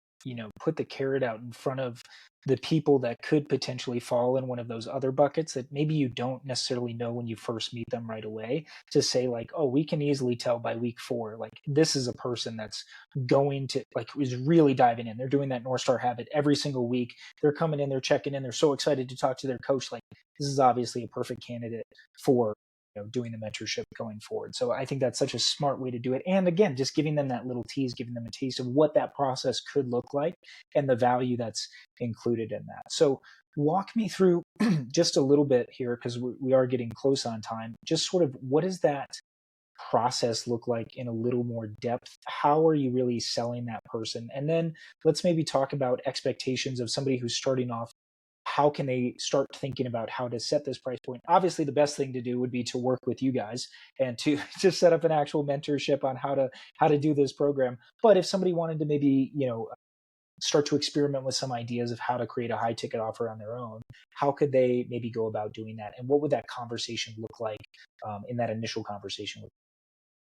put the carrot out in front of the people that could potentially fall in one of those other buckets that maybe you don't necessarily know when you first meet them right away, to say like, oh, we can easily tell by week 4, like this is a person that's going to like is really diving in. They're doing that North Star habit every single week. They're coming in, they're checking in, they're so excited to talk to their coach. Like this is obviously a perfect candidate for doing the mentorship going forward. So I think that's such a smart way to do it. And again, just giving them that little tease, giving them a taste of what that process could look like and the value that's included in that. So walk me through just a little bit here, because we are getting close on time. Just sort of what does that process look like in a little more depth? How are you really selling that person? And then let's maybe talk about expectations of somebody who's starting off. How can they start thinking about how to set this price point? Obviously, the best thing to do would be to work with you guys and to just set up an actual mentorship on how to do this program. But if somebody wanted to maybe start to experiment with some ideas of how to create a high ticket offer on their own, how could they maybe go about doing that? And what would that conversation look like in that initial conversation?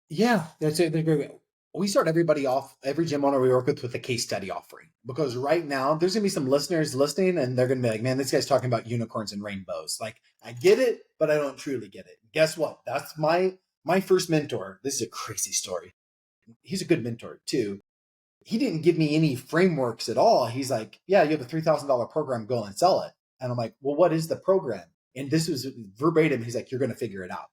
Yeah, that's it. We start everybody off, every gym owner we work with a case study offering, because right now there's gonna be some listeners listening and they're gonna be like, man, this guy's talking about unicorns and rainbows. Like I get it, but I don't truly get it. Guess what? That's my first mentor. This is a crazy story. He's a good mentor too. He didn't give me any frameworks at all. He's like, yeah, you have a $3,000 program, go and sell it. And I'm like, well, what is the program? And this was verbatim. He's like, you're going to figure it out.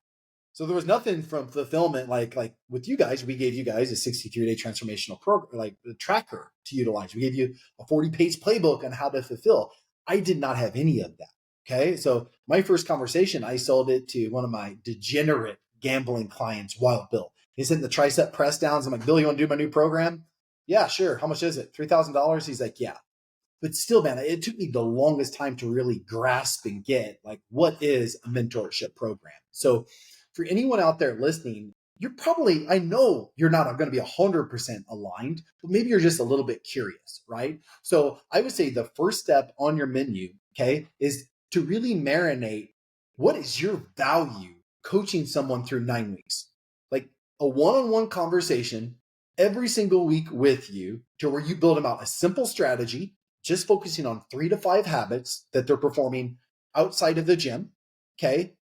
So there was nothing from fulfillment. Like with you guys, we gave you guys a 63-day transformational program, like the tracker to utilize. We gave you a 40-page playbook on how to fulfill. I did not have any of that. Okay. So my first conversation, I sold it to one of my degenerate gambling clients, Wild Bill. He's hitting the tricep press downs. I'm like, Bill, you want to do my new program? Yeah, sure. How much is it? $3,000. He's like, yeah. But still, man, it took me the longest time to really grasp and get like, what is a mentorship program? So for anyone out there listening, you're probably, I know you're not going to be 100% aligned, but maybe you're just a little bit curious, right? So I would say the first step on your menu, okay, is to really marinate. What is your value coaching someone through 9 weeks? Like a one-on-one conversation every single week with you, to where you build them out a simple strategy, just focusing on 3 to 5 habits that they're performing outside of the gym. Okay.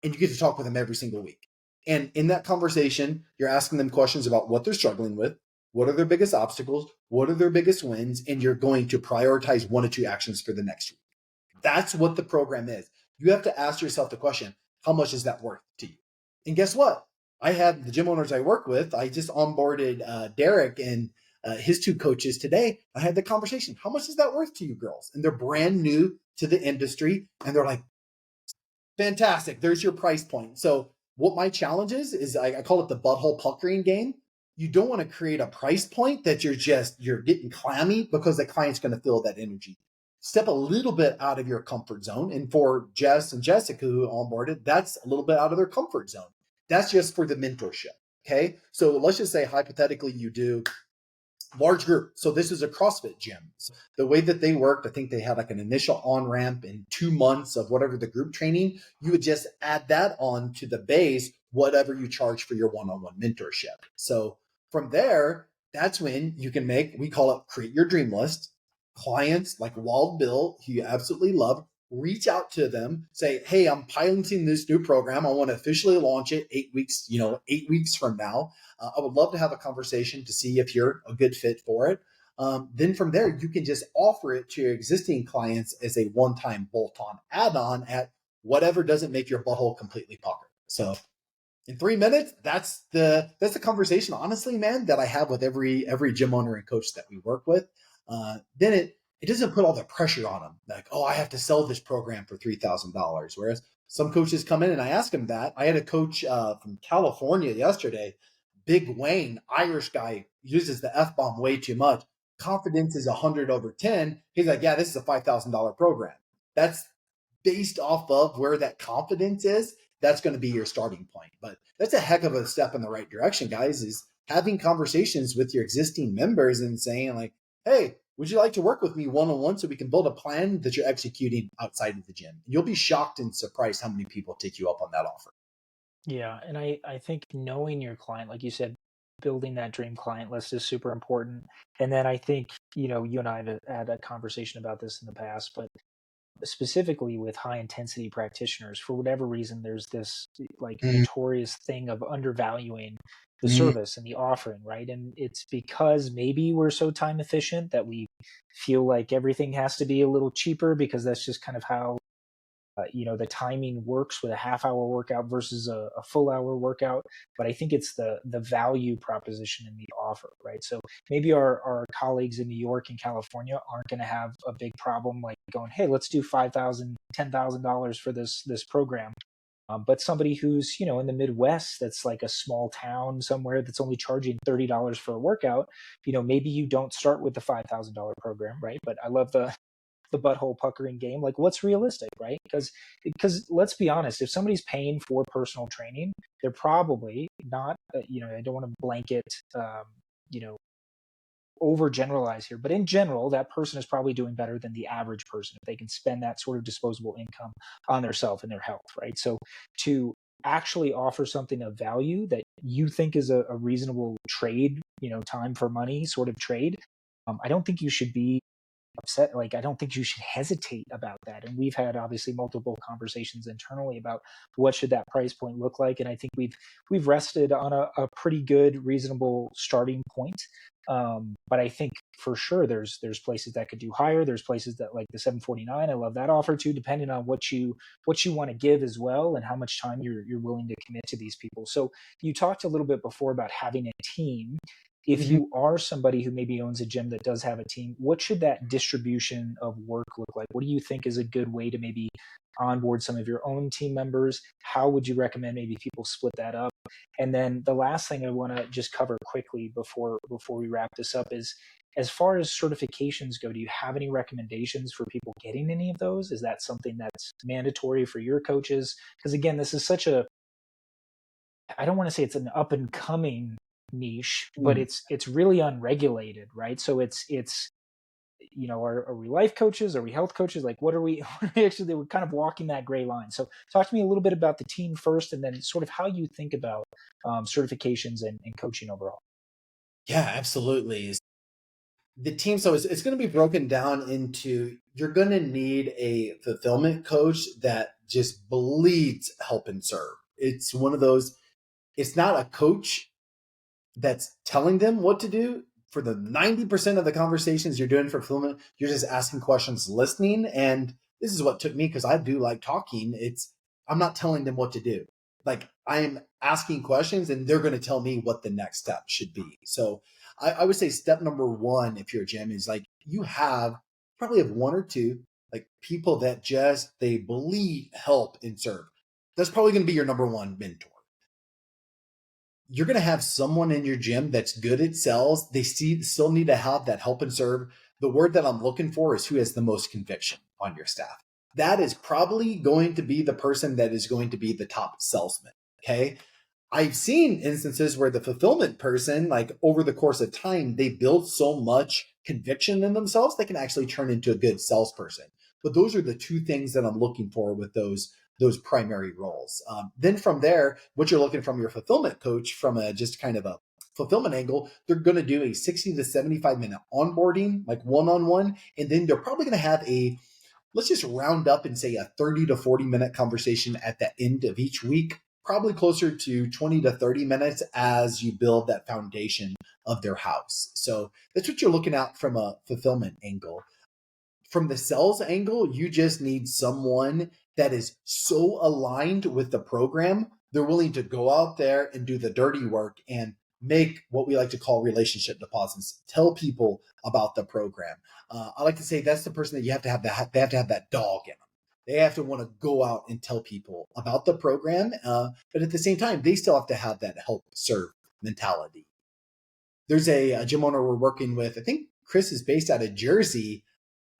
And you get to talk with them every single week. And in that conversation, you're asking them questions about what they're struggling with, what are their biggest obstacles, what are their biggest wins, and you're going to prioritize 1 or 2 actions for the next week. That's what the program is. You have to ask yourself the question, how much is that worth to you? And guess what? I have the gym owners I work with. I just onboarded Derek and his 2 coaches today. I had the conversation. How much is that worth to you girls? And they're brand new to the industry. And they're like, fantastic. There's your price point. So what my challenge is I call it the butthole puckering game. You don't want to create a price point that you're getting clammy, because the client's going to feel that energy. Step a little bit out of your comfort zone. And for Jess and Jessica who onboarded, that's a little bit out of their comfort zone. That's just for the mentorship. Okay. So let's just say hypothetically you do large group. So this is a CrossFit gym. So the way that they worked, I think they had like an initial on-ramp in 2 months of whatever the group training. You would just add that on to the base, whatever you charge for your one-on-one mentorship. So from there, that's when you can make, we call it create your dream list. Clients like Wild Bill, who you absolutely love, reach out to them, say, hey, I'm piloting this new program. I want to officially launch it 8 weeks, 8 weeks from now. I would love to have a conversation to see if you're a good fit for it. Then from there, you can just offer it to your existing clients as a one-time bolt-on add-on at whatever doesn't make your butthole completely pucker. So in 3 minutes, that's the conversation, honestly, man, that I have with every gym owner and coach that we work with. Then it doesn't put all the pressure on them, like, oh, I have to sell this program for $3,000. Whereas some coaches come in and I ask them that. I had a coach from California yesterday, Big Wayne, Irish guy, uses the F bomb way too much. Confidence is 100/10. He's like, yeah, this is a $5,000 program. That's based off of where that confidence is. That's going to be your starting point. But that's a heck of a step in the right direction, guys, is having conversations with your existing members and saying like, hey, would you like to work with me one-on-one so we can build a plan that you're executing outside of the gym? You'll be shocked and surprised how many people take you up on that offer. Yeah, and I think knowing your client, like you said, building that dream client list is super important. And then I think, you and I have had a conversation about this in the past, but specifically with high intensity practitioners, for whatever reason, there's this like notorious thing of undervaluing the service and the offering, right? And it's because maybe we're so time efficient that we feel like everything has to be a little cheaper because that's just kind of how the timing works with a half-hour workout versus a full-hour workout. But I think it's the value proposition in the offer, right? So maybe our colleagues in New York and California aren't going to have a big problem like going, hey, let's do $5,000, $10,000 for this program. But somebody who's in the Midwest, that's like a small town somewhere that's only charging $30 for a workout, maybe you don't start with the $5,000 program, right? But I love the butthole puckering game. Like, what's realistic, right? Because let's be honest, if somebody's paying for personal training, they're probably not, I don't want to blanket, you know, overgeneralize here, but in general, that person is probably doing better than the average person if they can spend that sort of disposable income on their self and their health, right? So to actually offer something of value that you think is a reasonable trade, time for money sort of trade, I don't think you should be upset. Like, I don't think you should hesitate about that. And we've had obviously multiple conversations internally about what should that price point look like. And I think we've rested on a pretty good, reasonable starting point. But I think for sure there's places that could do higher. There's places that like the 749. I love that offer too, depending on what you want to give as well and how much time you're willing to commit to these people. So you talked a little bit before about having a team. If you are somebody who maybe owns a gym that does have a team, what should that distribution of work look like? What do you think is a good way to maybe onboard some of your own team members? How would you recommend maybe people split that up? And then the last thing I want to just cover quickly before we wrap this up is, as far as certifications go, do you have any recommendations for people getting any of those? Is that something that's mandatory for your coaches? Because again, this is such a, I don't want to say it's an up and coming niche, but it's really unregulated, right? So it's are we life coaches? Are we health coaches? Like, what are we? Actually, they were kind of walking that gray line. So talk to me a little bit about the team first, and then sort of how you think about certifications and coaching overall. Yeah, absolutely. The team, so it's going to be broken down into, you're going to need a fulfillment coach that just bleeds help and serve. It's one of those, it's not a coach that's telling them what to do. For the 90% of the conversations you're doing for fulfillment, you're just asking questions, listening. And this is what took me, because I do like talking. I'm not telling them what to do. Like, I'm asking questions and they're going to tell me what the next step should be. So I would say step number one, if you're a gym, is like, you probably have one or two like people that just, they bleed help and serve. That's probably going to be your number one mentor. You're going to have someone in your gym that's good at sales. They still need to have that help and serve. The word that I'm looking for is who has the most conviction on your staff. That is probably going to be the person that is going to be the top salesman. Okay. I've seen instances where the fulfillment person, like over the course of time, they build so much conviction in themselves, they can actually turn into a good salesperson. But those are the two things that I'm looking for with those primary roles. Then from there, what you're looking from your fulfillment coach, from a just kind of a fulfillment angle, they're going to do a 60 to 75 minute onboarding, like one-on-one. And then they're probably going to have let's just round up and say a 30 to 40 minute conversation at the end of each week probably closer to 20 to 30 minutes as you build that foundation of their house. So that's what you're looking at from a fulfillment angle. From the sales angle, you just need someone that is so aligned with the program, they're willing to go out there and do the dirty work and make what we like to call relationship deposits. Tell people about the program. I like to say that's the person that you have to have that they have to have that dog in them. They have to want to go out and tell people about the program, but at the same time, they still have to have that help serve mentality. There's a gym owner we're working with. I think Chris is based out of Jersey.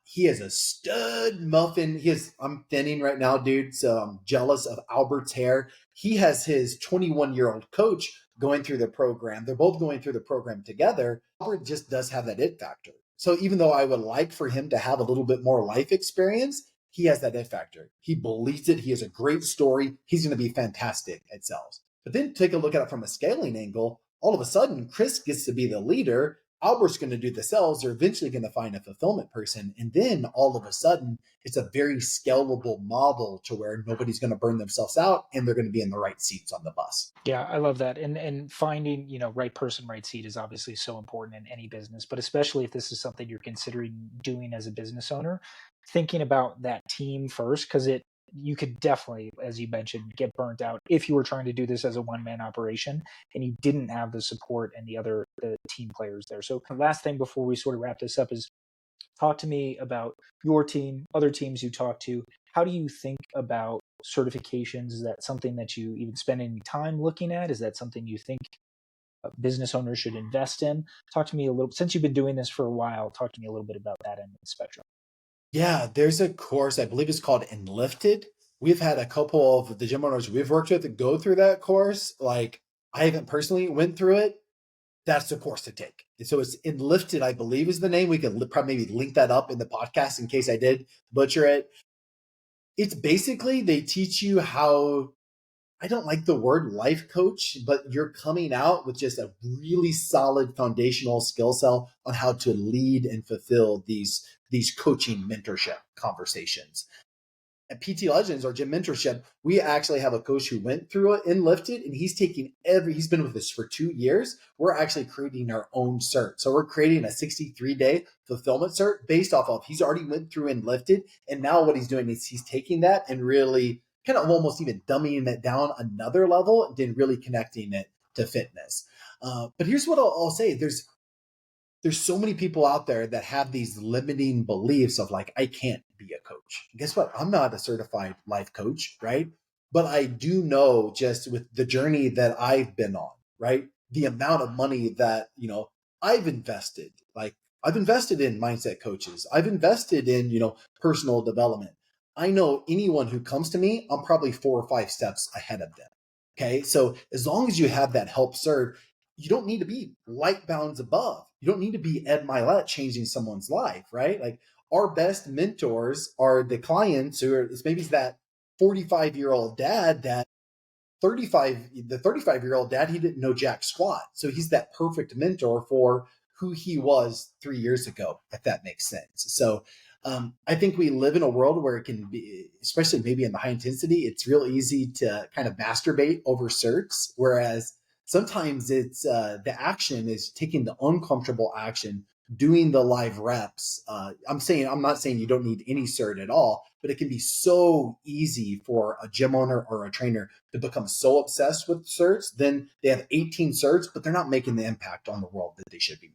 He is a stud muffin. I'm thinning right now, dude. So I'm jealous of Albert's hair. He has his 21-year-old coach going through the program. They're both going through the program together. Albert just does have that it factor. So even though I would like for him to have a little bit more life experience, he has that it factor. He believes it. He has a great story. He's going to be fantastic at sales. But then take a look at it from a scaling angle. All of a sudden, Chris gets to be the leader. Albert's going to do the sales. They're eventually going to find a fulfillment person. And then all of a sudden, it's a very scalable model to where nobody's going to burn themselves out and they're going to be in the right seats on the bus. Yeah, I love that. And finding, right person, right seat is obviously so important in any business, but especially if this is something you're considering doing as a business owner, thinking about that team first, because you could definitely, as you mentioned, get burnt out if you were trying to do this as a one-man operation and you didn't have the support and the team players there. So the last thing before we sort of wrap this up is talk to me about your team, other teams you talk to. How do you think about certifications? Is that something that you even spend any time looking at? Is that something you think business owners should invest in? Talk to me a little, since you've been doing this for a while, talk to me a little bit about that end of the spectrum. Yeah, there's a course, I believe it's called Enlifted. We've had a couple of the gym owners we've worked with go through that course. Like, I haven't personally went through it. That's the course to take. And so it's Enlifted, I believe is the name. We can probably maybe link that up in the podcast in case I did butcher it. It's basically they teach you how, I don't like the word life coach, but you're coming out with just a really solid foundational skill set on how to lead and fulfill these coaching mentorship conversations. At PT Legends or Gym Mentorship, we actually have a coach who went through it and lifted, and he's been with us for 2 years. We're actually creating our own cert. So we're creating a 63-day fulfillment cert based off of, he's already went through and lifted. And now what he's doing is he's taking that and really kind of almost even dumbing it down another level and then really connecting it to fitness. But here's what I'll say. There's so many people out there that have these limiting beliefs of like, I can't be a coach. And guess what? I'm not a certified life coach, right? But I do know just with the journey that I've been on, right? The amount of money that, I've invested, like I've invested in mindset coaches. I've invested in, personal development. I know anyone who comes to me, I'm probably 4 or 5 steps ahead of them. Okay. So as long as you have that help serve, you don't need to be light bounds above. You don't need to be Ed Milet changing someone's life, right? Like our best mentors are the clients who are, it's maybe that 45-year-old dad that the 35-year-old dad, he didn't know jack squat. So he's that perfect mentor for who he was 3 years ago, if that makes sense. So I think we live in a world where it can be, especially maybe in the high intensity, it's real easy to kind of masturbate over certs. Whereas sometimes it's the action is taking the uncomfortable action, doing the live reps. I'm not saying you don't need any cert at all, but it can be so easy for a gym owner or a trainer to become so obsessed with certs. Then they have 18 certs, but they're not making the impact on the world that they should be.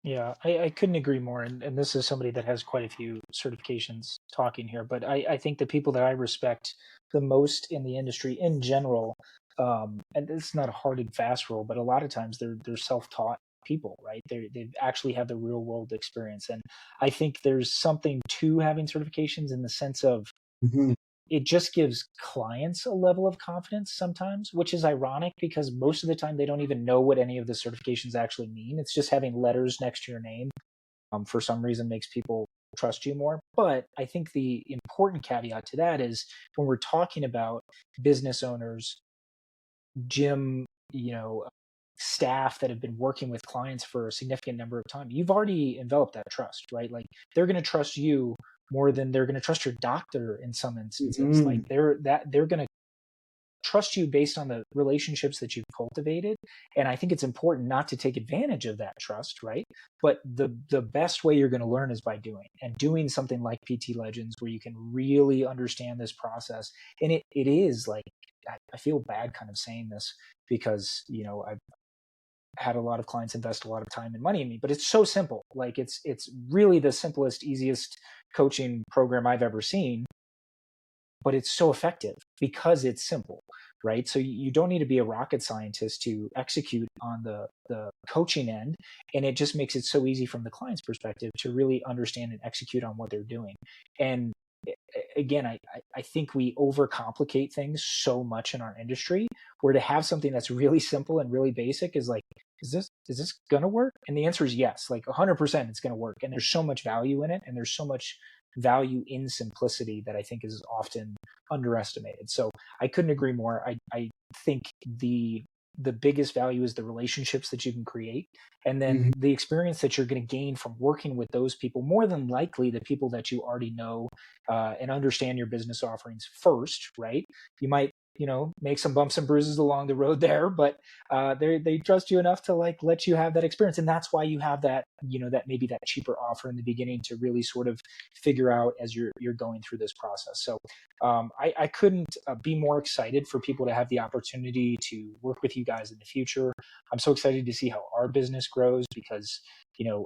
Yeah, I couldn't agree more. And this is somebody that has quite a few certifications talking here. But I think the people that I respect the most in the industry in general, and it's not a hard and fast rule, but a lot of times they're self-taught people, right? They actually have the real world experience. And I think there's something to having certifications in the sense of Mhm. it just gives clients a level of confidence sometimes, which is ironic because most of the time they don't even know what any of the certifications actually mean. It's just having letters next to your name, for some reason makes people trust you more. But I think the important caveat to that is when we're talking about business owners, gym, staff that have been working with clients for a significant number of time, you've already enveloped that trust, right? Like they're going to trust you more than they're going to trust your doctor in some instances. Like Mhm. they're going to trust you based on the relationships that you've cultivated. And I think it's important not to take advantage of that trust, right? But the best way you're going to learn is by doing, and doing something like PT Legends, where you can really understand this process. And it is like, I feel bad kind of saying this, because, I've had a lot of clients invest a lot of time and money in me, but it's so simple. Like, it's really the simplest, easiest coaching program I've ever seen, but it's so effective because it's simple, right? So you don't need to be a rocket scientist to execute on the coaching end. And it just makes it so easy from the client's perspective to really understand and execute on what they're doing. And again, I think we overcomplicate things so much in our industry, where to have something that's really simple and really basic is like, is this gonna work? And the answer is yes, like 100% it's gonna work. And there's so much value in it, and there's so much value in simplicity that I think is often underestimated. So I couldn't agree more. I think the biggest value is the relationships that you can create, and then Mhm. the experience that you're going to gain from working with those people, more than likely the people that you already know, and understand your business offerings first, right? You might, make some bumps and bruises along the road there, but they trust you enough to like let you have that experience. And that's why you have that, that maybe that cheaper offer in the beginning to really sort of figure out as you're going through this process. So I couldn't be more excited for people to have the opportunity to work with you guys in the future. I'm so excited to see how our business grows, because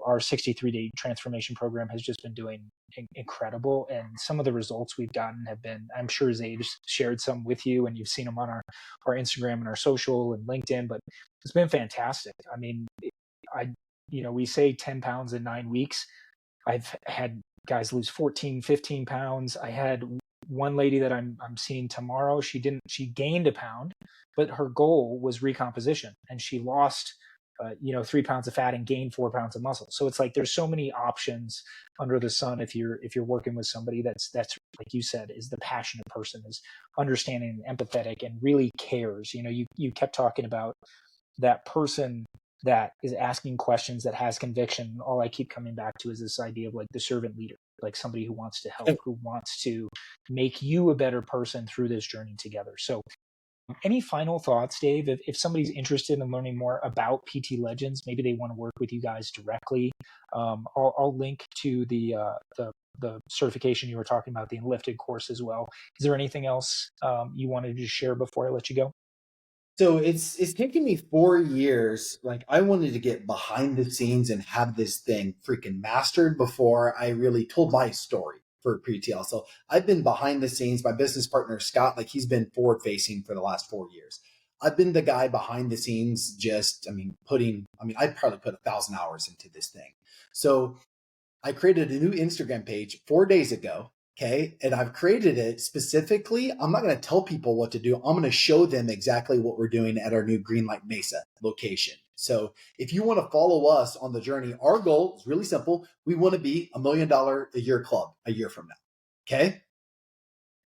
our 63-day transformation program has just been doing incredible, and some of the results we've gotten have been, I'm sure Zave's shared some with you, and you've seen them on our Instagram and our social and LinkedIn, but it's been fantastic. I mean, I we say 10 pounds in 9 weeks. I've had guys lose 14, 15 pounds. I had one lady that I'm seeing tomorrow. She gained a pound, but her goal was recomposition, and she lost 3 pounds of fat and gained 4 pounds of muscle. So it's like there's so many options under the sun if you're working with somebody that's like you said, is the passionate person, is understanding and empathetic and really cares. You kept talking about that person that is asking questions, that has conviction. All I keep coming back to is this idea of like the servant leader, like somebody who wants to help, who wants to make you a better person through this journey together. So any final thoughts, Dave? If somebody's interested in learning more about PT Legends, maybe they want to work with you guys directly, I'll link to the certification you were talking about, the Enlifted course as well. Is there anything else you wanted to share before I let you go? So it's taken me 4 years. Like, I wanted to get behind the scenes and have this thing freaking mastered before I really told my story for PTL. So I've been behind the scenes. My business partner Scott, like, he's been forward facing for the last 4 years. I've been the guy behind the scenes, just I probably put 1,000 hours into this thing. So I created a new Instagram page 4 days ago. Okay. And I've created it specifically. I'm not going to tell people what to do. I'm going to show them exactly what we're doing at our new Greenlight Mesa location. So if you want to follow us on the journey, our goal is really simple. We want to be $1 million a year club a year from now. Okay.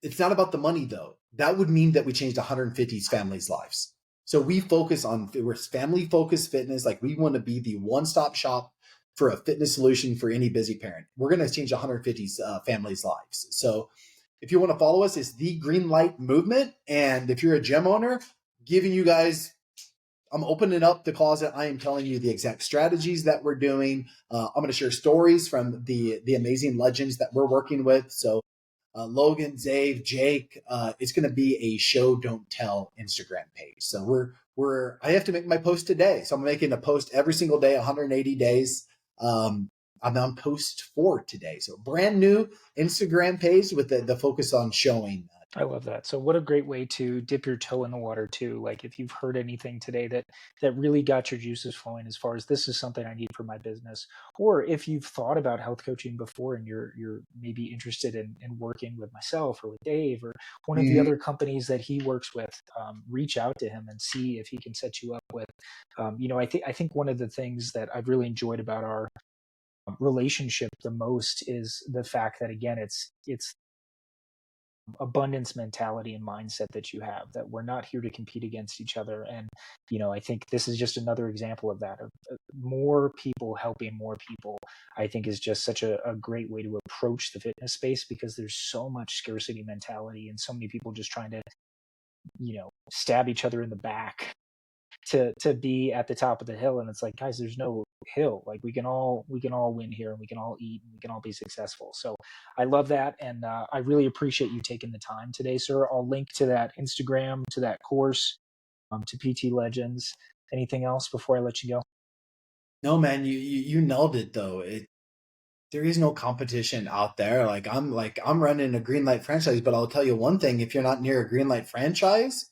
It's not about the money though. That would mean that we changed 150 families' lives. So we're family focused fitness. Like, we want to be the one-stop shop for a fitness solution for any busy parent. We're going to change 150 families' lives. So if you want to follow us, it's the Green Light Movement. And if you're a gym owner, giving you guys, I'm opening up the closet. I am telling you the exact strategies that we're doing. I'm going to share stories from the amazing legends that we're working with. So Logan, Zave, Jake. It's going to be a show don't tell Instagram page. So I have to make my post today. So I'm making a post every single day, 180 days. I'm on post 4 today. So brand new Instagram page with the focus on showing. I love that. So what a great way to dip your toe in the water too. Like, if you've heard anything today that really got your juices flowing as far as this is something I need for my business, or if you've thought about health coaching before and you're maybe interested in working with myself or with Dave or one of the Mhm. other companies that he works with, reach out to him and see if he can set you up with. I think one of the things that I've really enjoyed about our relationship the most is the fact that, again, it's abundance mentality and mindset that you have, that we're not here to compete against each other. And I think this is just another example of that, of more people helping more people. I think is just such a great way to approach the fitness space, because there's so much scarcity mentality and so many people just trying to stab each other in the back to be at the top of the hill. And it's like, guys, there's no hill. Like we can all win here, and we can all eat, and we can all be successful. So I love that. And I really appreciate you taking the time today, sir. I'll link to that Instagram, to that course, to PT Legends. Anything else before I let you go? No, man, you nailed it though. There is no competition out there. I'm running a Greenlight franchise, but I'll tell you one thing: if you're not near a Greenlight franchise,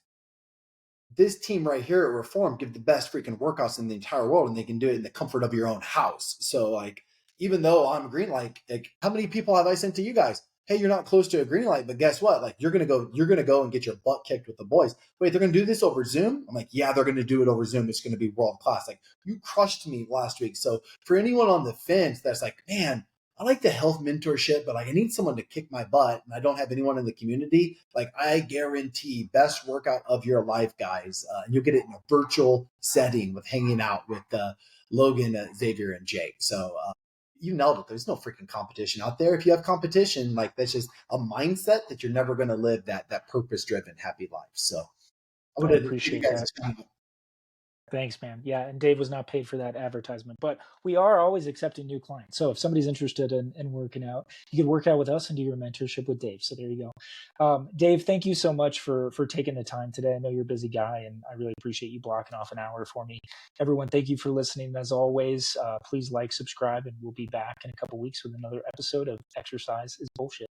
this team right here at Reform give the best freaking workouts in the entire world, and they can do it in the comfort of your own house. So like, even though I'm Greenlight, like how many people have I sent to you guys? Hey, you're not close to a Greenlight, but guess what? Like you're gonna go and get your butt kicked with the boys. Wait, they're gonna do this over Zoom? I'm like, yeah, they're gonna do it over Zoom. It's gonna be world class. Like you crushed me last week. So for anyone on the fence that's like, man, I like the health mentorship, but like I need someone to kick my butt and I don't have anyone in the community. Like I guarantee best workout of your life, guys. And you'll get it in a virtual setting with hanging out with Logan, Xavier, and Jake. So you nailed it. There's no freaking competition out there. If you have competition, like that's just a mindset that you're never going to live that purpose-driven, happy life. So I I would give you appreciate guys that. a shout out. Thanks, man. Yeah, and Dave was not paid for that advertisement, but we are always accepting new clients. So if somebody's interested in working out, you could work out with us and do your mentorship with Dave. So there you go. Dave, thank you so much for taking the time today. I know you're a busy guy, and I really appreciate you blocking off an hour for me. Everyone, thank you for listening. As always, please like, subscribe, and we'll be back in a couple weeks with another episode of Exercise is Bullshit.